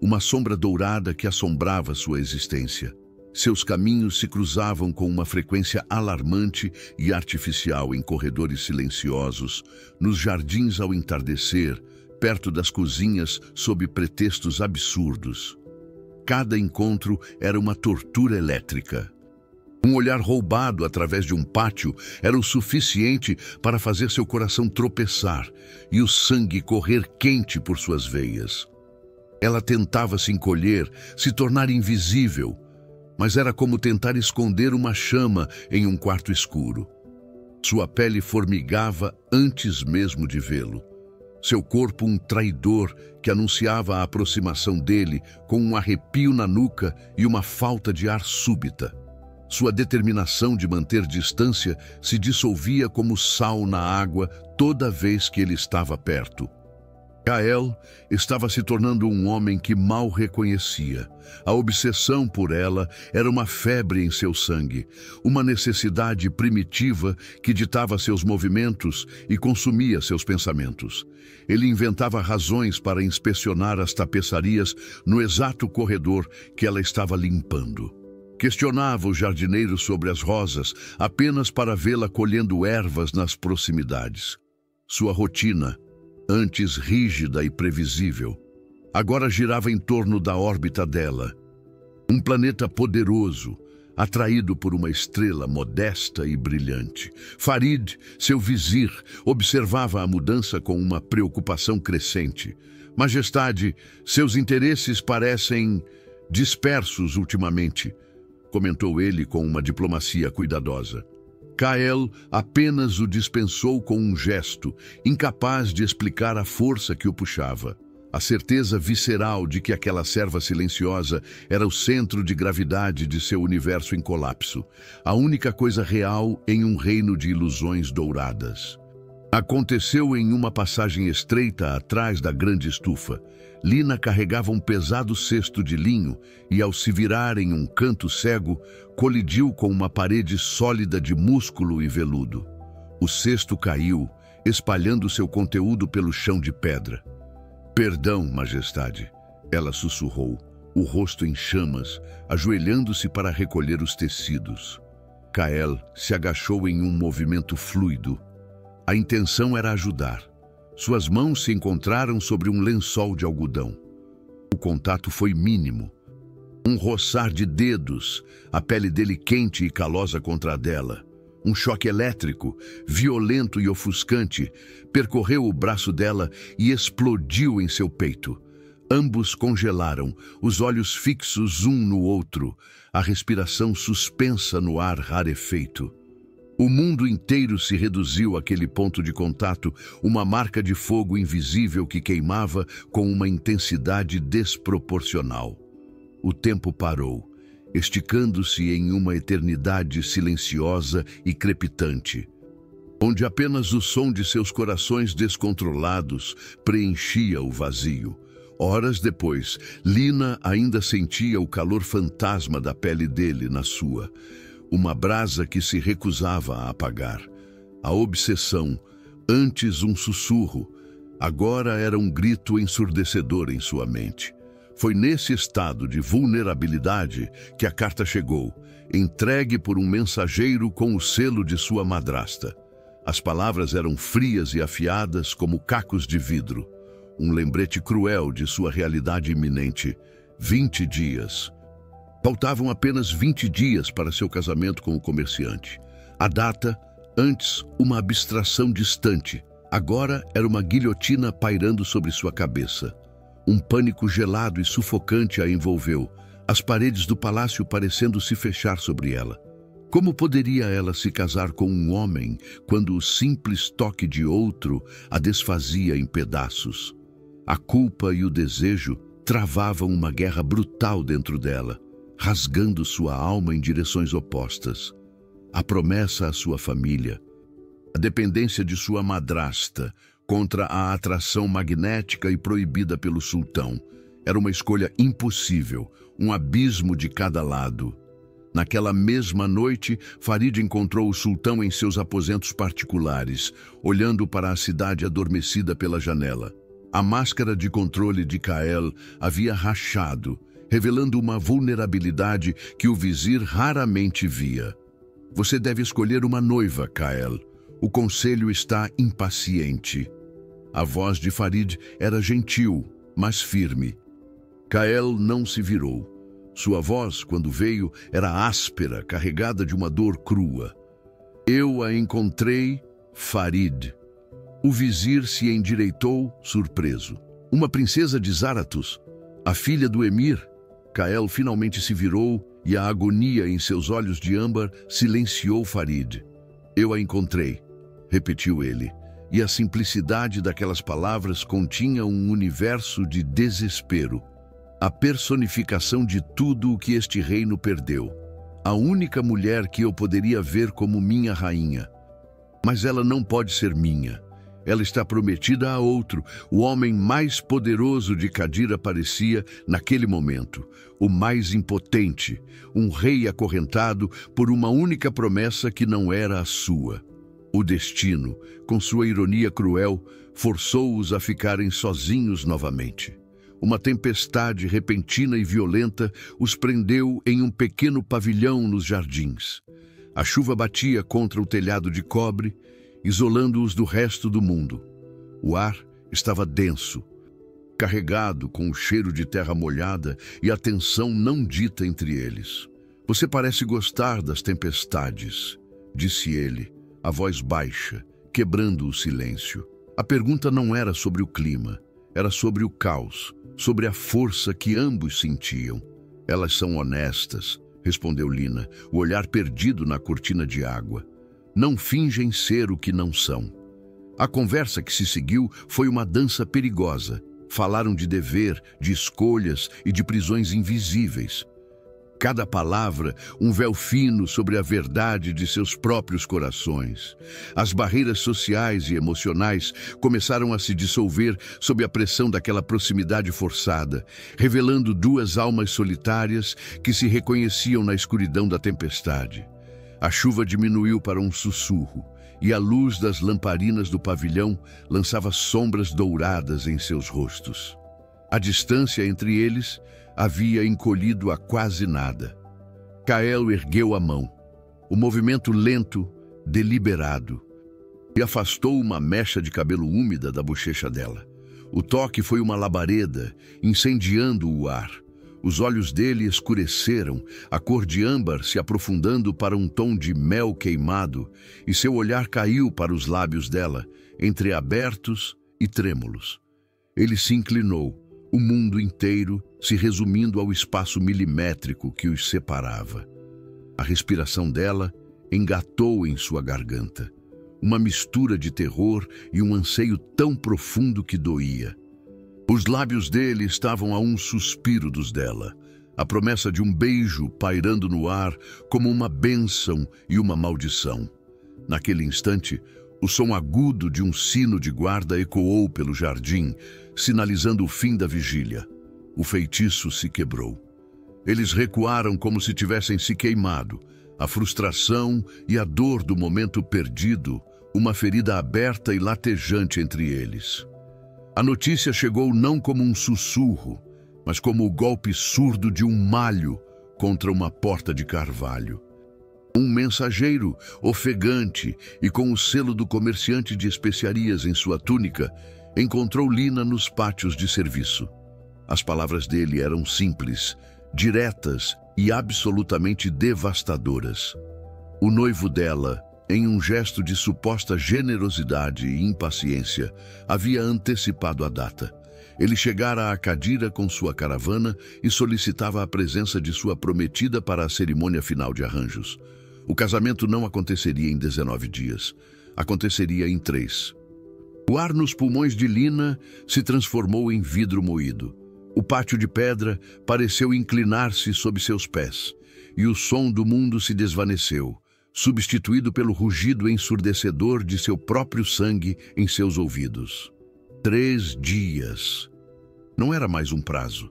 uma sombra dourada que assombrava sua existência. Seus caminhos se cruzavam com uma frequência alarmante e artificial em corredores silenciosos, nos jardins ao entardecer, perto das cozinhas sob pretextos absurdos. Cada encontro era uma tortura elétrica. Um olhar roubado através de um pátio era o suficiente para fazer seu coração tropeçar e o sangue correr quente por suas veias. Ela tentava se encolher, se tornar invisível, mas era como tentar esconder uma chama em um quarto escuro. Sua pele formigava antes mesmo de vê-lo. Seu corpo um traidor que anunciava a aproximação dele com um arrepio na nuca e uma falta de ar súbita. Sua determinação de manter distância se dissolvia como sal na água toda vez que ele estava perto. Kael estava se tornando um homem que mal reconhecia. A obsessão por ela era uma febre em seu sangue, uma necessidade primitiva que ditava seus movimentos e consumia seus pensamentos. Ele inventava razões para inspecionar as tapeçarias no exato corredor que ela estava limpando. Questionava o jardineiro sobre as rosas apenas para vê-la colhendo ervas nas proximidades. Sua rotina, antes rígida e previsível, agora girava em torno da órbita dela. Um planeta poderoso, atraído por uma estrela modesta e brilhante. Farid, seu vizir, observava a mudança com uma preocupação crescente. "Majestade, seus interesses parecem dispersos ultimamente", comentou ele com uma diplomacia cuidadosa. Kael apenas o dispensou com um gesto, incapaz de explicar a força que o puxava. A certeza visceral de que aquela serva silenciosa era o centro de gravidade de seu universo em colapso, a única coisa real em um reino de ilusões douradas. Aconteceu em uma passagem estreita atrás da grande estufa. Lina carregava um pesado cesto de linho e, ao se virar em um canto cego, colidiu com uma parede sólida de músculo e veludo. O cesto caiu, espalhando seu conteúdo pelo chão de pedra. "Perdão, majestade", ela sussurrou, o rosto em chamas, ajoelhando-se para recolher os tecidos. Kael se agachou em um movimento fluido. A intenção era ajudar. Suas mãos se encontraram sobre um lençol de algodão. O contato foi mínimo. Um roçar de dedos, a pele dele quente e calosa contra a dela. Um choque elétrico, violento e ofuscante, percorreu o braço dela e explodiu em seu peito. Ambos congelaram, os olhos fixos um no outro, a respiração suspensa no ar rarefeito. O mundo inteiro se reduziu àquele ponto de contato, uma marca de fogo invisível que queimava com uma intensidade desproporcional. O tempo parou, esticando-se em uma eternidade silenciosa e crepitante, onde apenas o som de seus corações descontrolados preenchia o vazio. Horas depois, Lina ainda sentia o calor fantasma da pele dele na sua, uma brasa que se recusava a apagar. A obsessão, antes um sussurro, agora era um grito ensurdecedor em sua mente. Foi nesse estado de vulnerabilidade que a carta chegou, entregue por um mensageiro com o selo de sua madrasta. As palavras eram frias e afiadas como cacos de vidro. Um lembrete cruel de sua realidade iminente. 20 dias. Faltavam apenas 20 dias para seu casamento com o comerciante. A data, antes uma abstração distante, agora era uma guilhotina pairando sobre sua cabeça. Um pânico gelado e sufocante a envolveu, as paredes do palácio parecendo se fechar sobre ela. Como poderia ela se casar com um homem quando o simples toque de outro a desfazia em pedaços? A culpa e o desejo travavam uma guerra brutal dentro dela, rasgando sua alma em direções opostas. A promessa à sua família, a dependência de sua madrasta contra a atração magnética e proibida pelo sultão. Era uma escolha impossível, um abismo de cada lado. Naquela mesma noite, Farid encontrou o sultão em seus aposentos particulares, olhando para a cidade adormecida pela janela. A máscara de controle de Kael havia rachado, revelando uma vulnerabilidade que o vizir raramente via. Você deve escolher uma noiva, Kael. O conselho está impaciente. A voz de Farid era gentil, mas firme. Kael não se virou. Sua voz, quando veio, era áspera, carregada de uma dor crua. Eu a encontrei, Farid. O vizir se endireitou, surpreso. Uma princesa de Zarathus, a filha do emir. Kael finalmente se virou e a agonia em seus olhos de âmbar silenciou Farid. Eu a encontrei, repetiu ele, e a simplicidade daquelas palavras continha um universo de desespero. A personificação de tudo o que este reino perdeu. A única mulher que eu poderia ver como minha rainha. Mas ela não pode ser minha. Ela está prometida a outro. O homem mais poderoso de Qadira parecia, naquele momento, o mais impotente, um rei acorrentado por uma única promessa que não era a sua. O destino, com sua ironia cruel, forçou-os a ficarem sozinhos novamente. Uma tempestade repentina e violenta os prendeu em um pequeno pavilhão nos jardins. A chuva batia contra o telhado de cobre, isolando-os do resto do mundo. O ar estava denso, carregado com o cheiro de terra molhada e a tensão não dita entre eles. Você parece gostar das tempestades, disse ele, a voz baixa, quebrando o silêncio. A pergunta não era sobre o clima, era sobre o caos, sobre a força que ambos sentiam. Elas são honestas, respondeu Lina, o olhar perdido na cortina de água. Não fingem ser o que não são. A conversa que se seguiu foi uma dança perigosa. Falaram de dever, de escolhas e de prisões invisíveis. Cada palavra, um véu fino sobre a verdade de seus próprios corações. As barreiras sociais e emocionais começaram a se dissolver sob a pressão daquela proximidade forçada, revelando duas almas solitárias que se reconheciam na escuridão da tempestade. A chuva diminuiu para um sussurro, e a luz das lamparinas do pavilhão lançava sombras douradas em seus rostos. A distância entre eles havia encolhido a quase nada. Kael ergueu a mão. O movimento lento, deliberado, e afastou uma mecha de cabelo úmida da bochecha dela. O toque foi uma labareda, incendiando o ar. Os olhos dele escureceram, a cor de âmbar se aprofundando para um tom de mel queimado, e seu olhar caiu para os lábios dela, entreabertos e trêmulos. Ele se inclinou, o mundo inteiro se resumindo ao espaço milimétrico que os separava. A respiração dela engatou em sua garganta, uma mistura de terror e um anseio tão profundo que doía. Os lábios dele estavam a um suspiro dos dela, a promessa de um beijo pairando no ar como uma bênção e uma maldição. Naquele instante, O som agudo de um sino de guarda ecoou pelo jardim, sinalizando o fim da vigília. O feitiço se quebrou. Eles recuaram como se tivessem se queimado. A frustração e a dor do momento perdido, uma ferida aberta e latejante entre eles. A notícia chegou não como um sussurro, mas como o golpe surdo de um malho contra uma porta de carvalho. Um mensageiro, ofegante e com o selo do comerciante de especiarias em sua túnica, encontrou Lina nos pátios de serviço. As palavras dele eram simples, diretas e absolutamente devastadoras. O noivo dela, em um gesto de suposta generosidade e impaciência, havia antecipado a data. Ele chegara a Cadira com sua caravana e solicitava a presença de sua prometida para a cerimônia final de arranjos. O casamento não aconteceria em 19 dias. Aconteceria em 3. O ar nos pulmões de Lina se transformou em vidro moído. O pátio de pedra pareceu inclinar-se sob seus pés, e o som do mundo se desvaneceu, substituído pelo rugido ensurdecedor de seu próprio sangue em seus ouvidos. 3 dias. Não era mais um prazo.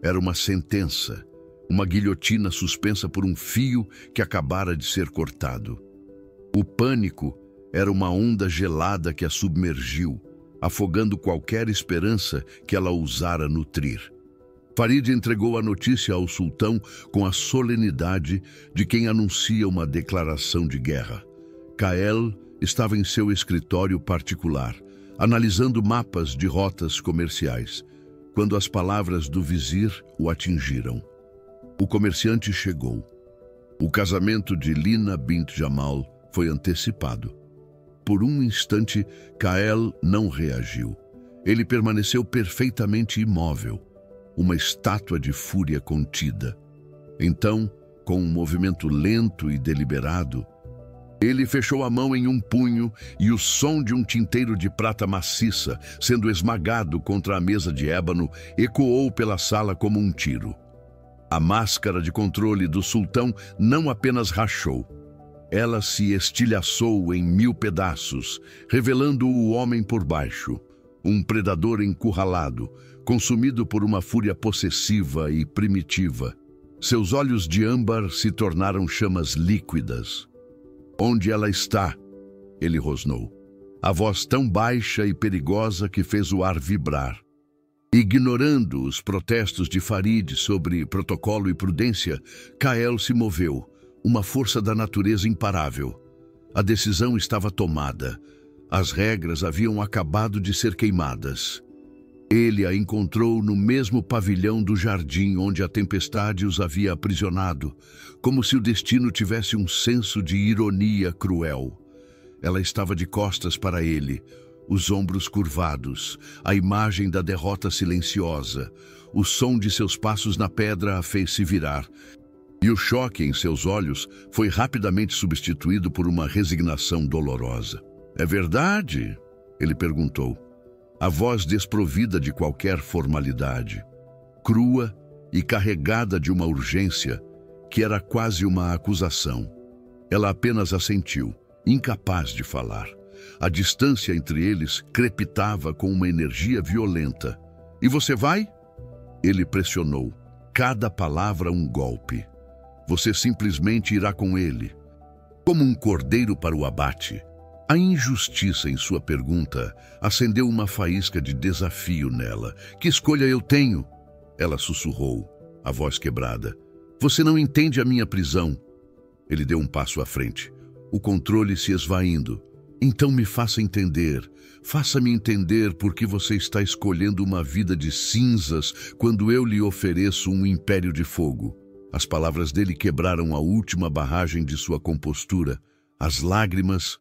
Era uma sentença, uma guilhotina suspensa por um fio que acabara de ser cortado. O pânico era uma onda gelada que a submergiu, afogando qualquer esperança que ela ousara nutrir. Farid entregou a notícia ao sultão com a solenidade de quem anuncia uma declaração de guerra. Kael estava em seu escritório particular, analisando mapas de rotas comerciais, quando as palavras do vizir o atingiram. O comerciante chegou. O casamento de Lina bint Jamal foi antecipado. Por um instante, Kael não reagiu. Ele permaneceu perfeitamente imóvel, uma estátua de fúria contida. Então, com um movimento lento e deliberado, ele fechou a mão em um punho e o som de um tinteiro de prata maciça, sendo esmagado contra a mesa de ébano, ecoou pela sala como um tiro. A máscara de controle do sultão não apenas rachou. Ela se estilhaçou em 1000 pedaços, revelando o homem por baixo, um predador encurralado, consumido por uma fúria possessiva e primitiva. Seus olhos de âmbar se tornaram chamas líquidas. "Onde ela está?" ele rosnou. A voz tão baixa e perigosa que fez o ar vibrar. Ignorando os protestos de Farid sobre protocolo e prudência, Kael se moveu, uma força da natureza imparável. A decisão estava tomada. As regras haviam acabado de ser queimadas. Ele a encontrou no mesmo pavilhão do jardim onde a tempestade os havia aprisionado, como se o destino tivesse um senso de ironia cruel. Ela estava de costas para ele, os ombros curvados, a imagem da derrota silenciosa. O som de seus passos na pedra a fez se virar, e o choque em seus olhos foi rapidamente substituído por uma resignação dolorosa. "É verdade?" ele perguntou, a voz desprovida de qualquer formalidade, crua e carregada de uma urgência que era quase uma acusação. Ela apenas assentiu, incapaz de falar. A distância entre eles crepitava com uma energia violenta. "E você vai?" Ele pressionou, cada palavra um golpe. "Você simplesmente irá com ele." Como um cordeiro para o abate, a injustiça em sua pergunta acendeu uma faísca de desafio nela. "Que escolha eu tenho?" Ela sussurrou, a voz quebrada. "Você não entende a minha prisão." Ele deu um passo à frente, o controle se esvaindo. "Então me faça entender. Faça-me entender por que você está escolhendo uma vida de cinzas quando eu lhe ofereço um império de fogo." As palavras dele quebraram a última barragem de sua compostura. As lágrimas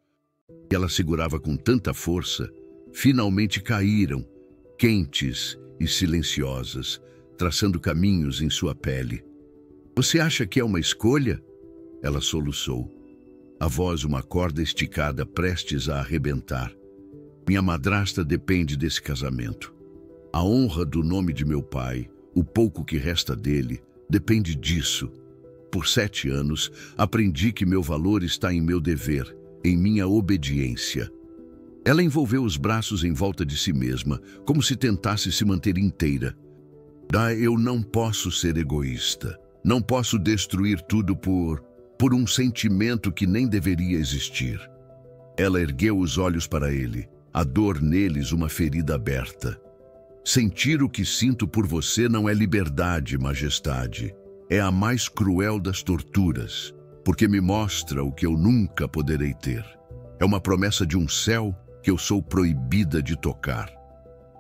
que ela segurava com tanta força finalmente caíram, quentes e silenciosas, traçando caminhos em sua pele. "Você acha que é uma escolha?" Ela soluçou, a voz uma corda esticada prestes a arrebentar. "Minha madrasta depende desse casamento. A honra do nome de meu pai, o pouco que resta dele, depende disso. Por 7 anos, aprendi que meu valor está em meu dever, em minha obediência." Ela envolveu os braços em volta de si mesma, como se tentasse se manter inteira. Eu não posso ser egoísta. Não posso destruir tudo por um sentimento que nem deveria existir. Ela ergueu os olhos para ele, a dor neles uma ferida aberta. Sentir o que sinto por você não é liberdade, majestade. É a mais cruel das torturas, porque me mostra o que eu nunca poderei ter. É uma promessa de um céu que eu sou proibida de tocar.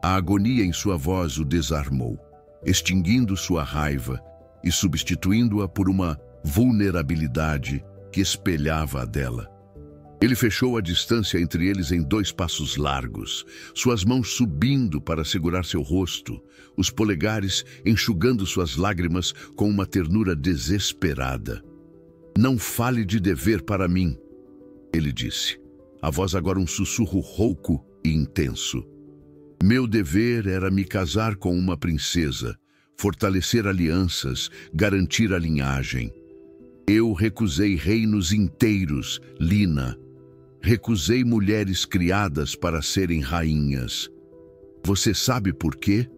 A agonia em sua voz o desarmou, extinguindo sua raiva e substituindo-a por uma vulnerabilidade que espelhava a dela. Ele fechou a distância entre eles em 2 passos largos, suas mãos subindo para segurar seu rosto, os polegares enxugando suas lágrimas com uma ternura desesperada. Não fale de dever para mim, ele disse, a voz agora um sussurro rouco e intenso. Meu dever era me casar com uma princesa, fortalecer alianças, garantir a linhagem. Eu recusei reinos inteiros, Lina. Recusei mulheres criadas para serem rainhas. Você sabe por quê?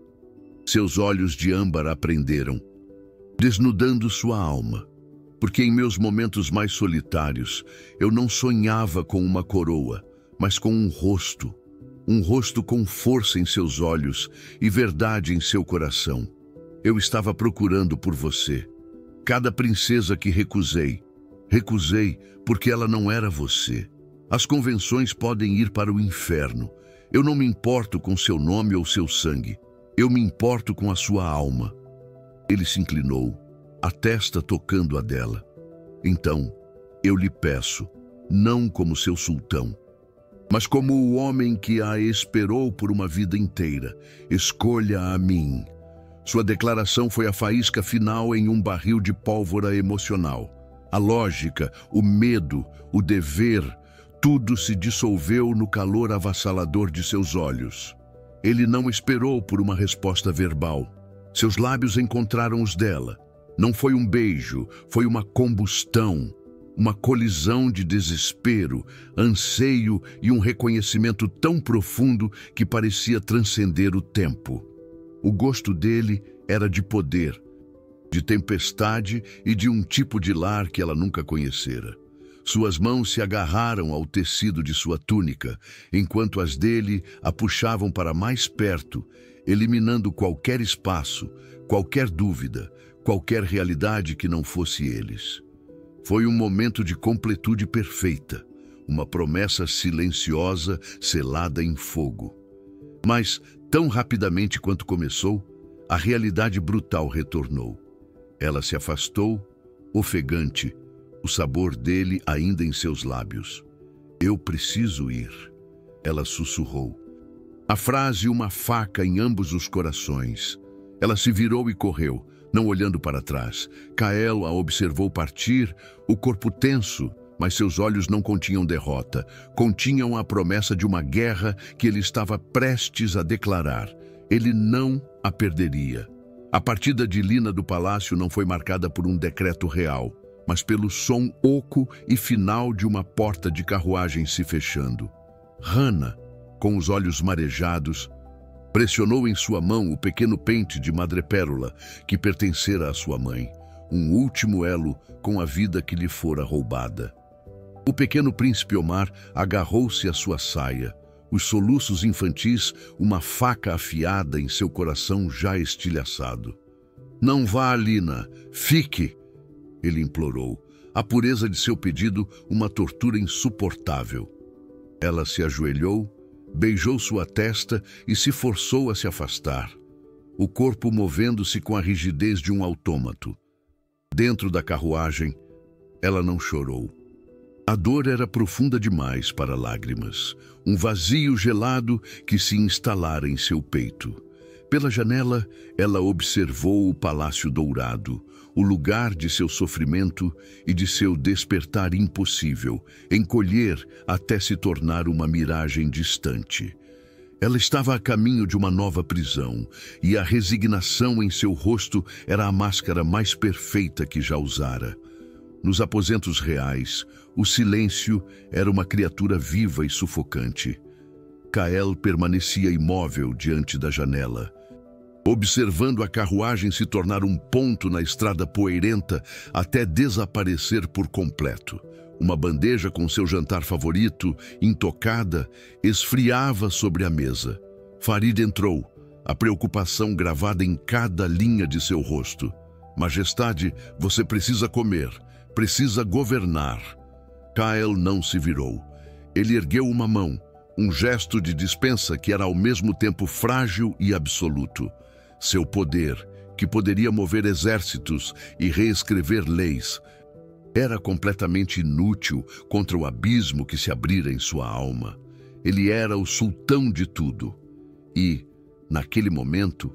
Seus olhos de âmbar aprenderam, desnudando sua alma. Porque em meus momentos mais solitários, eu não sonhava com uma coroa, mas com um rosto com força em seus olhos e verdade em seu coração. Eu estava procurando por você. Cada princesa que recusei porque ela não era você. As convenções podem ir para o inferno. Eu não me importo com seu nome ou seu sangue. Eu me importo com a sua alma. Ele se inclinou, a testa tocando a dela. Então, eu lhe peço, não como seu sultão, mas como o homem que a esperou por uma vida inteira, escolha a mim. Sua declaração foi a faísca final em um barril de pólvora emocional. A lógica, o medo, o dever, tudo se dissolveu no calor avassalador de seus olhos. Ele não esperou por uma resposta verbal. Seus lábios encontraram os dela. Não foi um beijo, foi uma combustão, uma colisão de desespero, anseio e um reconhecimento tão profundo que parecia transcender o tempo. O gosto dele era de poder, de tempestade e de um tipo de lar que ela nunca conhecera. Suas mãos se agarraram ao tecido de sua túnica, enquanto as dele a puxavam para mais perto, eliminando qualquer espaço, qualquer dúvida, qualquer realidade que não fosse eles. Foi um momento de completude perfeita, uma promessa silenciosa selada em fogo. Mas, tão rapidamente quanto começou, a realidade brutal retornou. Ela se afastou, ofegante, o sabor dele ainda em seus lábios. Eu preciso ir, ela sussurrou. A frase uma faca em ambos os corações. Ela se virou e correu, não olhando para trás. Kael a observou partir, o corpo tenso, mas seus olhos não continham derrota. Continham a promessa de uma guerra que ele estava prestes a declarar. Ele não a perderia. A partida de Lina do palácio não foi marcada por um decreto real, mas pelo som oco e final de uma porta de carruagem se fechando. Hannah, com os olhos marejados, pressionou em sua mão o pequeno pente de madrepérola que pertencera à sua mãe, um último elo com a vida que lhe fora roubada. O pequeno príncipe Omar agarrou-se à sua saia, os soluços infantis uma faca afiada em seu coração já estilhaçado. Não vá, Lina, fique! Ele implorou, a pureza de seu pedido uma tortura insuportável. Ela se ajoelhou, beijou sua testa e se forçou a se afastar, o corpo movendo-se com a rigidez de um autômato. Dentro da carruagem, ela não chorou. A dor era profunda demais para lágrimas, um vazio gelado que se instalara em seu peito. Pela janela, ela observou o Palácio Dourado, o lugar de seu sofrimento e de seu despertar impossível, encolher até se tornar uma miragem distante. Ela estava a caminho de uma nova prisão, e a resignação em seu rosto era a máscara mais perfeita que já usara. Nos aposentos reais, o silêncio era uma criatura viva e sufocante. Kael permanecia imóvel diante da janela, observando a carruagem se tornar um ponto na estrada poeirenta até desaparecer por completo. Uma bandeja com seu jantar favorito, intocada, esfriava sobre a mesa. Farid entrou, a preocupação gravada em cada linha de seu rosto. Majestade, você precisa comer, precisa governar. Kael não se virou. Ele ergueu uma mão, um gesto de dispensa que era ao mesmo tempo frágil e absoluto. Seu poder, que poderia mover exércitos e reescrever leis, era completamente inútil contra o abismo que se abrira em sua alma. Ele era o sultão de tudo. E, naquele momento,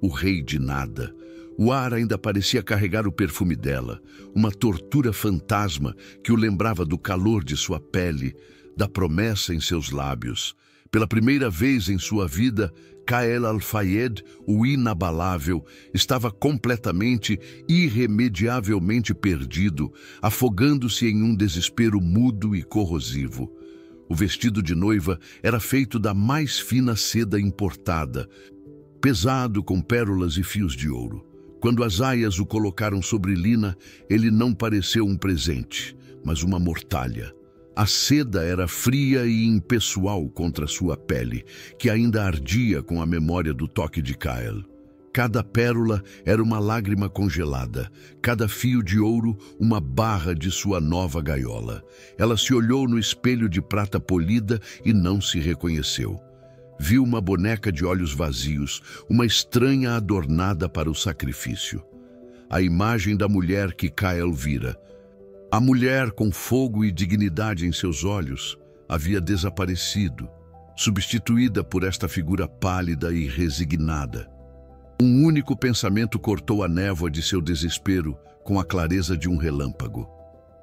o rei de nada. O ar ainda parecia carregar o perfume dela, uma tortura fantasma que o lembrava do calor de sua pele, da promessa em seus lábios. Pela primeira vez em sua vida, Kael Al-Fayed, o inabalável, estava completamente, irremediavelmente perdido, afogando-se em um desespero mudo e corrosivo. O vestido de noiva era feito da mais fina seda importada, pesado com pérolas e fios de ouro. Quando as aias o colocaram sobre Lina, ele não pareceu um presente, mas uma mortalha. A seda era fria e impessoal contra sua pele, que ainda ardia com a memória do toque de Kael. Cada pérola era uma lágrima congelada, cada fio de ouro uma barra de sua nova gaiola. Ela se olhou no espelho de prata polida e não se reconheceu. Viu uma boneca de olhos vazios, uma estranha adornada para o sacrifício. A imagem da mulher que Kael vira, a mulher com fogo e dignidade em seus olhos, havia desaparecido, substituída por esta figura pálida e resignada. Um único pensamento cortou a névoa de seu desespero com a clareza de um relâmpago.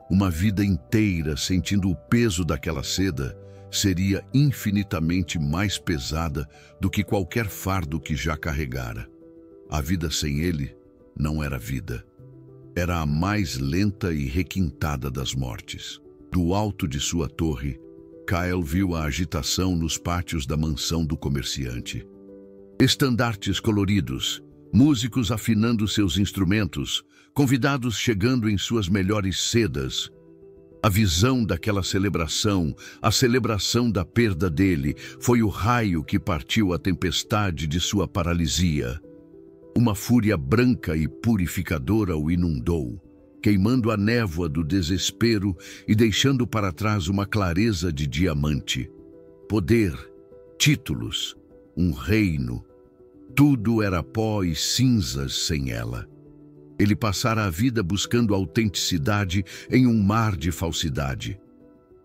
Uma vida inteira sentindo o peso daquela seda seria infinitamente mais pesada do que qualquer fardo que já carregara. A vida sem ele não era vida. Era a mais lenta e requintada das mortes. Do alto de sua torre, Kael viu a agitação nos pátios da mansão do comerciante. Estandartes coloridos, músicos afinando seus instrumentos, convidados chegando em suas melhores sedas. A visão daquela celebração, a celebração da perda dele, foi o raio que partiu a tempestade de sua paralisia. Uma fúria branca e purificadora o inundou, queimando a névoa do desespero e deixando para trás uma clareza de diamante. Poder, títulos, um reino, tudo era pó e cinzas sem ela. Ele passara a vida buscando autenticidade em um mar de falsidade.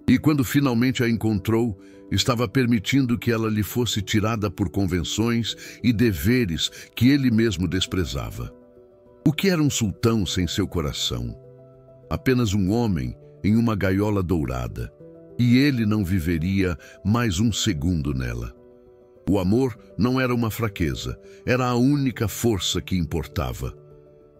E quando finalmente a encontrou, estava permitindo que ela lhe fosse tirada por convenções e deveres que ele mesmo desprezava. O que era um sultão sem seu coração? Apenas um homem em uma gaiola dourada, e ele não viveria mais um segundo nela. O amor não era uma fraqueza, era a única força que importava.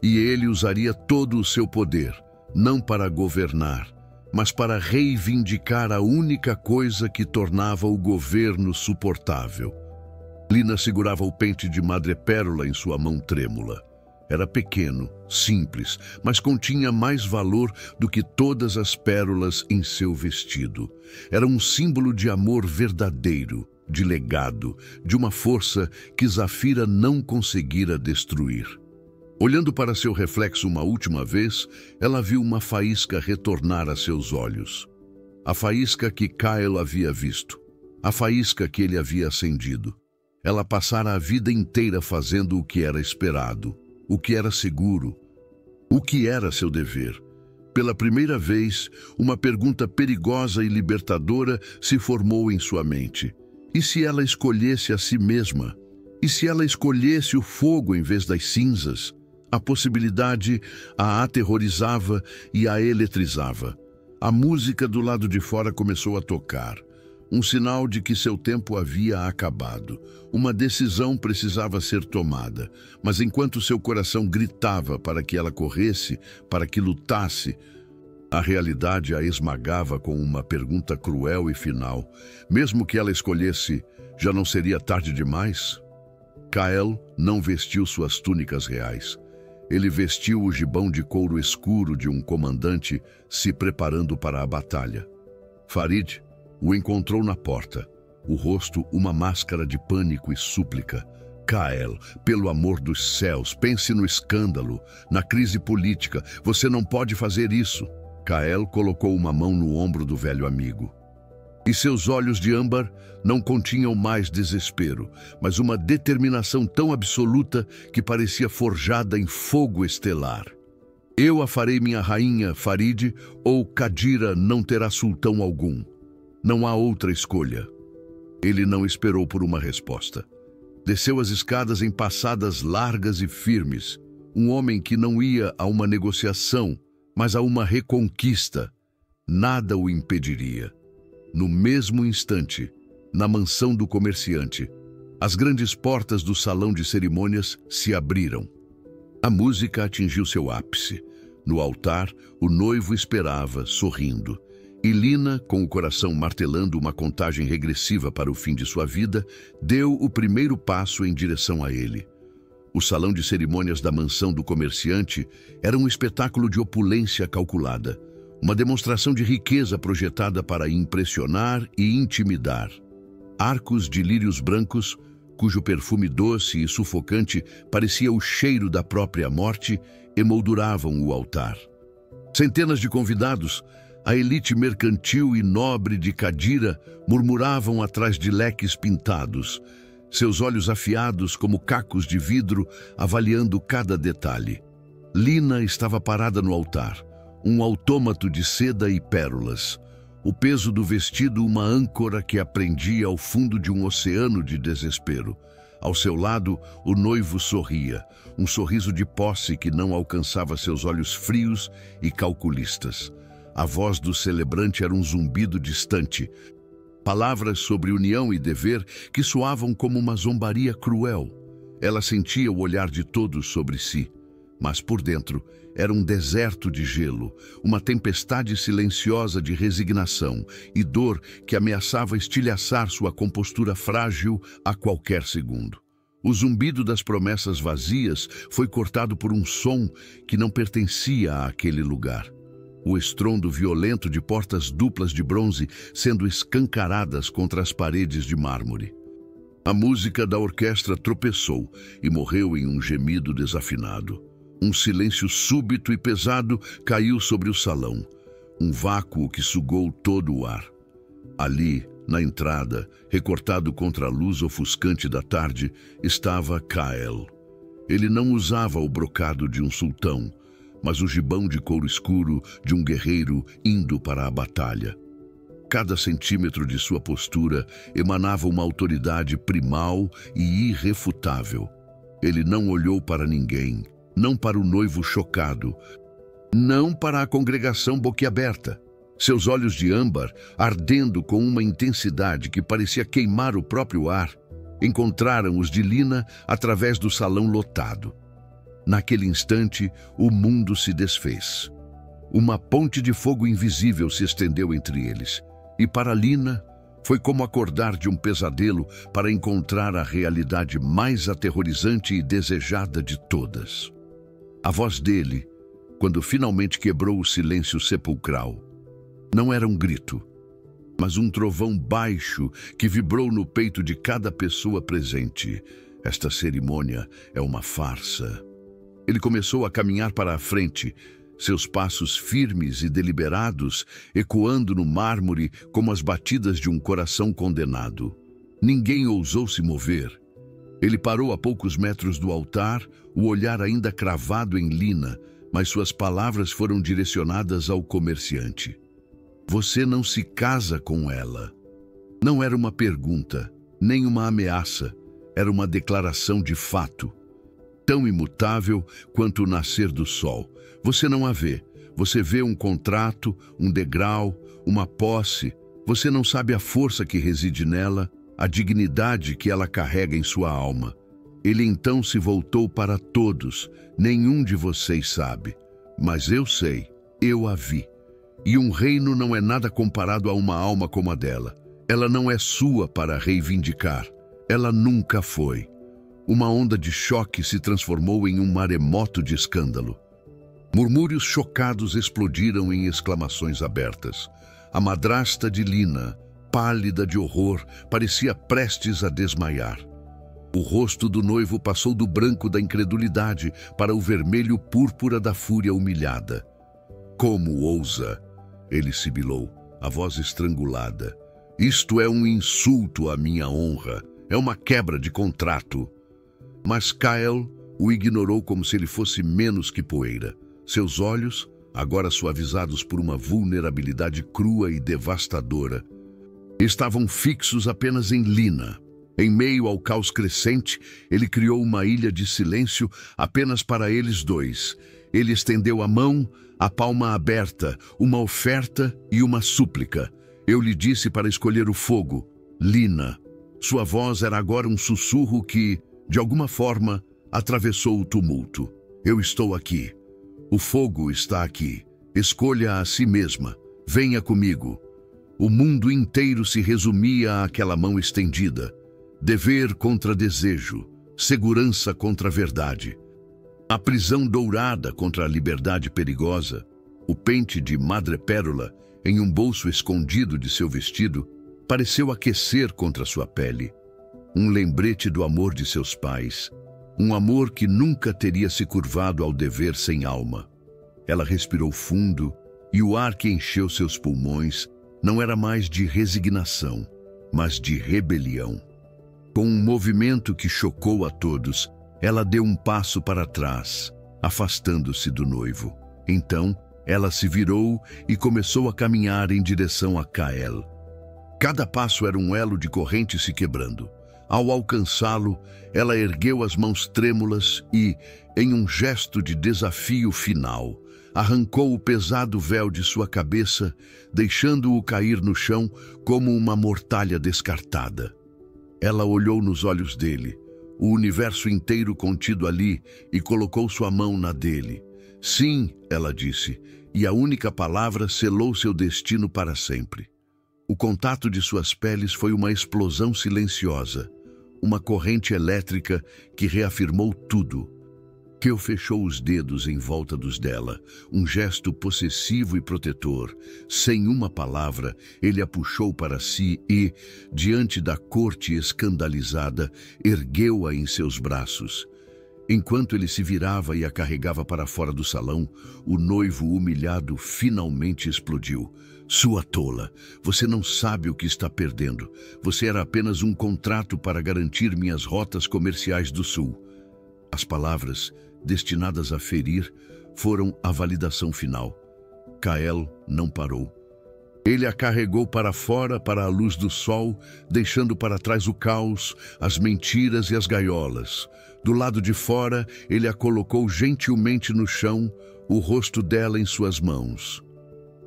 E ele usaria todo o seu poder, não para governar, mas para reivindicar a única coisa que tornava o governo suportável. Lina segurava o pente de madrepérola em sua mão trêmula. Era pequeno, simples, mas continha mais valor do que todas as pérolas em seu vestido. Era um símbolo de amor verdadeiro, de legado, de uma força que Zafira não conseguira destruir. Olhando para seu reflexo uma última vez, ela viu uma faísca retornar a seus olhos. A faísca que Kael havia visto. A faísca que ele havia acendido. Ela passara a vida inteira fazendo o que era esperado, o que era seguro, o que era seu dever. Pela primeira vez, uma pergunta perigosa e libertadora se formou em sua mente. E se ela escolhesse a si mesma? E se ela escolhesse o fogo em vez das cinzas? A possibilidade a aterrorizava e a eletrizava. A música do lado de fora começou a tocar. Um sinal de que seu tempo havia acabado. Uma decisão precisava ser tomada. Mas enquanto seu coração gritava para que ela corresse, para que lutasse, A realidade a esmagava com uma pergunta cruel e final. Mesmo que ela escolhesse, já não seria tarde demais? Kael não vestiu suas túnicas reais. Ele vestiu o gibão de couro escuro de um comandante se preparando para a batalha. Farid o encontrou na porta, o rosto uma máscara de pânico e súplica. Kael, pelo amor dos céus, pense no escândalo, na crise política. Você não pode fazer isso. Kael colocou uma mão no ombro do velho amigo. E seus olhos de âmbar não continham mais desespero, mas uma determinação tão absoluta que parecia forjada em fogo estelar. Eu a farei minha rainha, Farid, ou Kadira não terá sultão algum. Não há outra escolha. Ele não esperou por uma resposta. Desceu as escadas em passadas largas e firmes. Um homem que não ia a uma negociação, mas a uma reconquista. Nada o impediria. No mesmo instante, na mansão do comerciante, as grandes portas do salão de cerimônias se abriram. A música atingiu seu ápice. No altar, o noivo esperava, sorrindo. E Lina, com o coração martelando uma contagem regressiva para o fim de sua vida, deu o primeiro passo em direção a ele. O salão de cerimônias da mansão do comerciante era um espetáculo de opulência calculada, uma demonstração de riqueza projetada para impressionar e intimidar. Arcos de lírios brancos, cujo perfume doce e sufocante parecia o cheiro da própria morte, emolduravam o altar. Centenas de convidados, a elite mercantil e nobre de Kadira, murmuravam atrás de leques pintados, seus olhos afiados como cacos de vidro, avaliando cada detalhe. Lina estava parada no altar, um autômato de seda e pérolas. O peso do vestido uma âncora que aprendia ao fundo de um oceano de desespero. Ao seu lado, o noivo sorria, um sorriso de posse que não alcançava seus olhos frios e calculistas. A voz do celebrante era um zumbido distante, palavras sobre união e dever que soavam como uma zombaria cruel. Ela sentia o olhar de todos sobre si, mas por dentro era um deserto de gelo, uma tempestade silenciosa de resignação e dor que ameaçava estilhaçar sua compostura frágil a qualquer segundo. O zumbido das promessas vazias foi cortado por um som que não pertencia àquele lugar. O estrondo violento de portas duplas de bronze sendo escancaradas contra as paredes de mármore. A música da orquestra tropeçou e morreu em um gemido desafinado. Um silêncio súbito e pesado caiu sobre o salão, um vácuo que sugou todo o ar. Ali, na entrada, recortado contra a luz ofuscante da tarde, estava Kael. Ele não usava o brocado de um sultão, mas o gibão de couro escuro de um guerreiro indo para a batalha. Cada centímetro de sua postura emanava uma autoridade primal e irrefutável. Ele não olhou para ninguém, não para o noivo chocado, não para a congregação boquiaberta. Seus olhos de âmbar, ardendo com uma intensidade que parecia queimar o próprio ar, encontraram os de Lina através do salão lotado. Naquele instante, o mundo se desfez. Uma ponte de fogo invisível se estendeu entre eles. E para Lina, foi como acordar de um pesadelo para encontrar a realidade mais aterrorizante e desejada de todas. A voz dele, quando finalmente quebrou o silêncio sepulcral, não era um grito, mas um trovão baixo que vibrou no peito de cada pessoa presente. Esta cerimônia é uma farsa. Ele começou a caminhar para a frente, seus passos firmes e deliberados, ecoando no mármore como as batidas de um coração condenado. Ninguém ousou se mover. Ele parou a poucos metros do altar, o olhar ainda cravado em Lina, mas suas palavras foram direcionadas ao comerciante. Você não se casa com ela. Não era uma pergunta, nem uma ameaça, era uma declaração de fato. Tão imutável quanto o nascer do sol. Você não a vê. Você vê um contrato, um degrau, uma posse. Você não sabe a força que reside nela, a dignidade que ela carrega em sua alma. Ele então se voltou para todos. Nenhum de vocês sabe. Mas eu sei, eu a vi. E um reino não é nada comparado a uma alma como a dela. Ela não é sua para reivindicar. Ela nunca foi. Uma onda de choque se transformou em um maremoto de escândalo. Murmúrios chocados explodiram em exclamações abertas. A madrasta de Lina, pálida de horror, parecia prestes a desmaiar. O rosto do noivo passou do branco da incredulidade para o vermelho púrpura da fúria humilhada. Como ousa? Ele sibilou, a voz estrangulada. Isto é um insulto à minha honra. É uma quebra de contrato. Mas Kael o ignorou como se ele fosse menos que poeira. Seus olhos, agora suavizados por uma vulnerabilidade crua e devastadora, estavam fixos apenas em Lina. Em meio ao caos crescente, ele criou uma ilha de silêncio apenas para eles dois. Ele estendeu a mão, a palma aberta, uma oferta e uma súplica. Eu lhe disse para escolher o fogo, Lina. Sua voz era agora um sussurro que, de alguma forma, atravessou o tumulto. Eu estou aqui. O fogo está aqui. Escolha a si mesma. Venha comigo. O mundo inteiro se resumia àquela mão estendida. Dever contra desejo. Segurança contra verdade. A prisão dourada contra a liberdade perigosa. O pente de madrepérola, em um bolso escondido de seu vestido, pareceu aquecer contra sua pele. Um lembrete do amor de seus pais. Um amor que nunca teria se curvado ao dever sem alma. Ela respirou fundo e o ar que encheu seus pulmões não era mais de resignação, mas de rebelião. Com um movimento que chocou a todos, ela deu um passo para trás, afastando-se do noivo. Então, ela se virou e começou a caminhar em direção a Kael. Cada passo era um elo de corrente se quebrando. Ao alcançá-lo, ela ergueu as mãos trêmulas e, em um gesto de desafio final, arrancou o pesado véu de sua cabeça, deixando-o cair no chão como uma mortalha descartada. Ela olhou nos olhos dele, o universo inteiro contido ali, e colocou sua mão na dele. Sim, ela disse, e a única palavra selou seu destino para sempre. O contato de suas peles foi uma explosão silenciosa, uma corrente elétrica que reafirmou tudo. Keo fechou os dedos em volta dos dela, um gesto possessivo e protetor. Sem uma palavra, ele a puxou para si e, diante da corte escandalizada, ergueu-a em seus braços. Enquanto ele se virava e a carregava para fora do salão, o noivo humilhado finalmente explodiu. Sua tola, você não sabe o que está perdendo. Você era apenas um contrato para garantir minhas rotas comerciais do sul. As palavras, destinadas a ferir, foram a validação final. Kael não parou. Ele a carregou para fora, para a luz do sol, deixando para trás o caos, as mentiras e as gaiolas. Do lado de fora, ele a colocou gentilmente no chão, o rosto dela em suas mãos.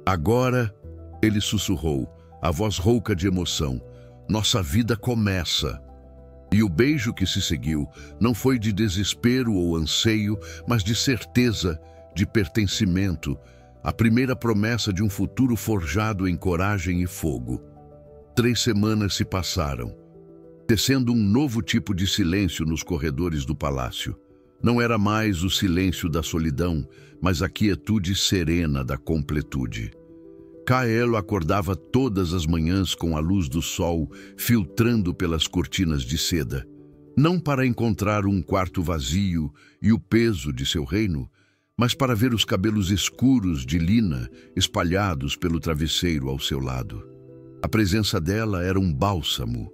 Agora, ele sussurrou, a voz rouca de emoção, nossa vida começa. E o beijo que se seguiu não foi de desespero ou anseio, mas de certeza, de pertencimento, a primeira promessa de um futuro forjado em coragem e fogo. 3 semanas se passaram, tecendo um novo tipo de silêncio nos corredores do palácio. Não era mais o silêncio da solidão, mas a quietude serena da completude. Kael acordava todas as manhãs com a luz do sol filtrando pelas cortinas de seda, não para encontrar um quarto vazio e o peso de seu reino, mas para ver os cabelos escuros de Lina espalhados pelo travesseiro ao seu lado. A presença dela era um bálsamo,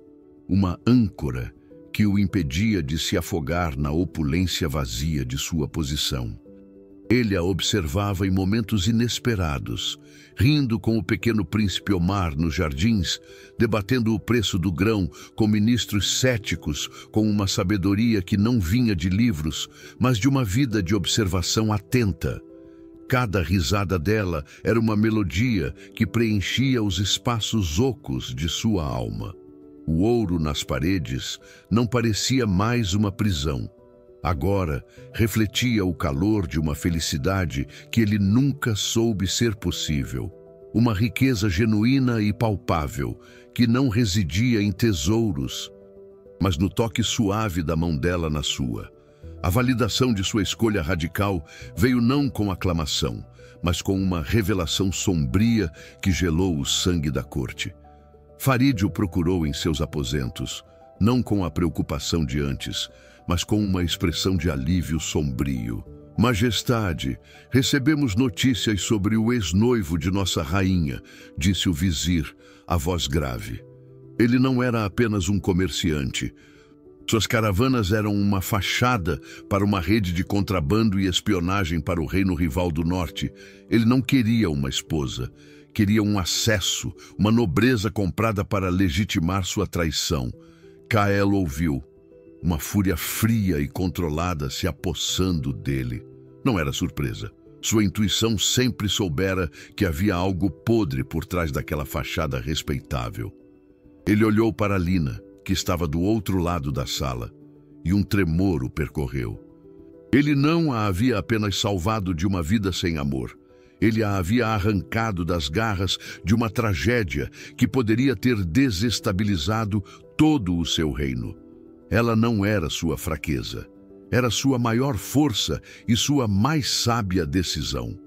uma âncora que o impedia de se afogar na opulência vazia de sua posição. Ele a observava em momentos inesperados, rindo com o pequeno príncipe Omar nos jardins, debatendo o preço do grão com ministros céticos, com uma sabedoria que não vinha de livros, mas de uma vida de observação atenta. Cada risada dela era uma melodia que preenchia os espaços ocos de sua alma. O ouro nas paredes não parecia mais uma prisão. Agora refletia o calor de uma felicidade que ele nunca soube ser possível. uma riqueza genuína e palpável, que não residia em tesouros, mas no toque suave da mão dela na sua. A validação de sua escolha radical veio não com aclamação, mas com uma revelação sombria que gelou o sangue da corte. Farid o procurou em seus aposentos, não com a preocupação de antes, mas com uma expressão de alívio sombrio. Majestade, recebemos notícias sobre o ex-noivo de nossa rainha, disse o vizir, a voz grave. Ele não era apenas um comerciante. Suas caravanas eram uma fachada para uma rede de contrabando e espionagem para o reino rival do norte. Ele não queria uma esposa. Queria um acesso, uma nobreza comprada para legitimar sua traição. Kael ouviu, uma fúria fria e controlada se apossando dele. Não era surpresa. Sua intuição sempre soubera que havia algo podre por trás daquela fachada respeitável. Ele olhou para Lina, que estava do outro lado da sala, e um tremor o percorreu. Ele não a havia apenas salvado de uma vida sem amor. Ele a havia arrancado das garras de uma tragédia que poderia ter desestabilizado todo o seu reino. Ela não era sua fraqueza. Era sua maior força e sua mais sábia decisão.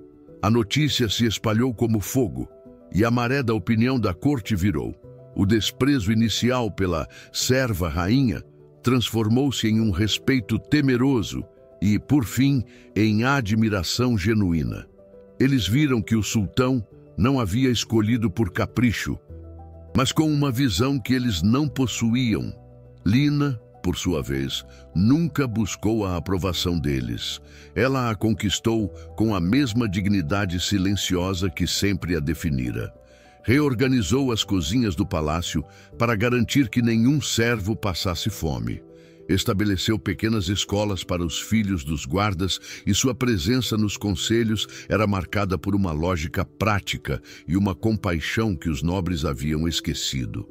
A notícia se espalhou como fogo, e a maré da opinião da corte virou. O desprezo inicial pela serva rainha transformou-se em um respeito temeroso e, por fim, em admiração genuína. Eles viram que o sultão não havia escolhido por capricho, mas com uma visão que eles não possuíam. Lina, por sua vez, nunca buscou a aprovação deles. Ela a conquistou com a mesma dignidade silenciosa que sempre a definira. Reorganizou as cozinhas do palácio para garantir que nenhum servo passasse fome. Estabeleceu pequenas escolas para os filhos dos guardas e sua presença nos conselhos era marcada por uma lógica prática e uma compaixão que os nobres haviam esquecido.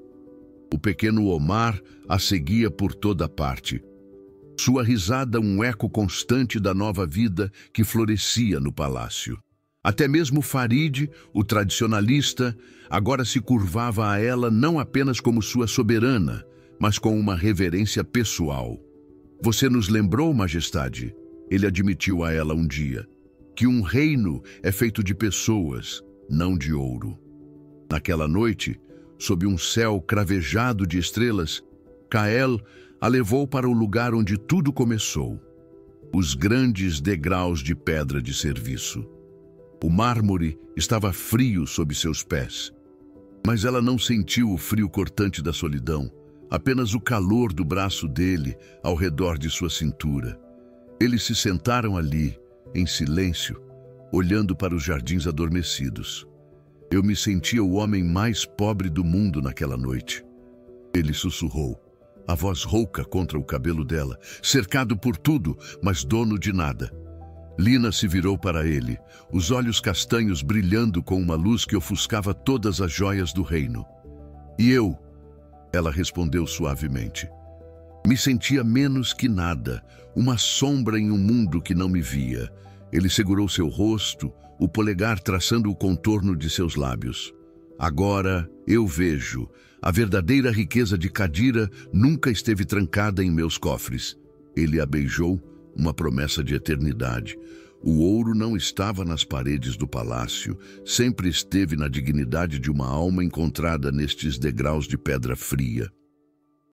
O pequeno Omar a seguia por toda parte. Sua risada um eco constante da nova vida que florescia no palácio. Até mesmo Farid, o tradicionalista, agora se curvava a ela não apenas como sua soberana, mas com uma reverência pessoal. Você nos lembrou, Majestade, ele admitiu a ela um dia, que um reino é feito de pessoas, não de ouro. Naquela noite, sob um céu cravejado de estrelas, Kael a levou para o lugar onde tudo começou, os grandes degraus de pedra de serviço. O mármore estava frio sob seus pés, mas ela não sentiu o frio cortante da solidão, apenas o calor do braço dele ao redor de sua cintura. Eles se sentaram ali, em silêncio, olhando para os jardins adormecidos. Eu me sentia o homem mais pobre do mundo naquela noite. Ele sussurrou, a voz rouca contra o cabelo dela, cercado por tudo, mas dono de nada. Lina se virou para ele, os olhos castanhos brilhando com uma luz que ofuscava todas as joias do reino. E eu, ela respondeu suavemente, me sentia menos que nada, uma sombra em um mundo que não me via. Ele segurou seu rosto, o polegar traçando o contorno de seus lábios. Agora eu vejo, a verdadeira riqueza de Qadira nunca esteve trancada em meus cofres. Ele a beijou, uma promessa de eternidade. O ouro não estava nas paredes do palácio, sempre esteve na dignidade de uma alma encontrada nestes degraus de pedra fria.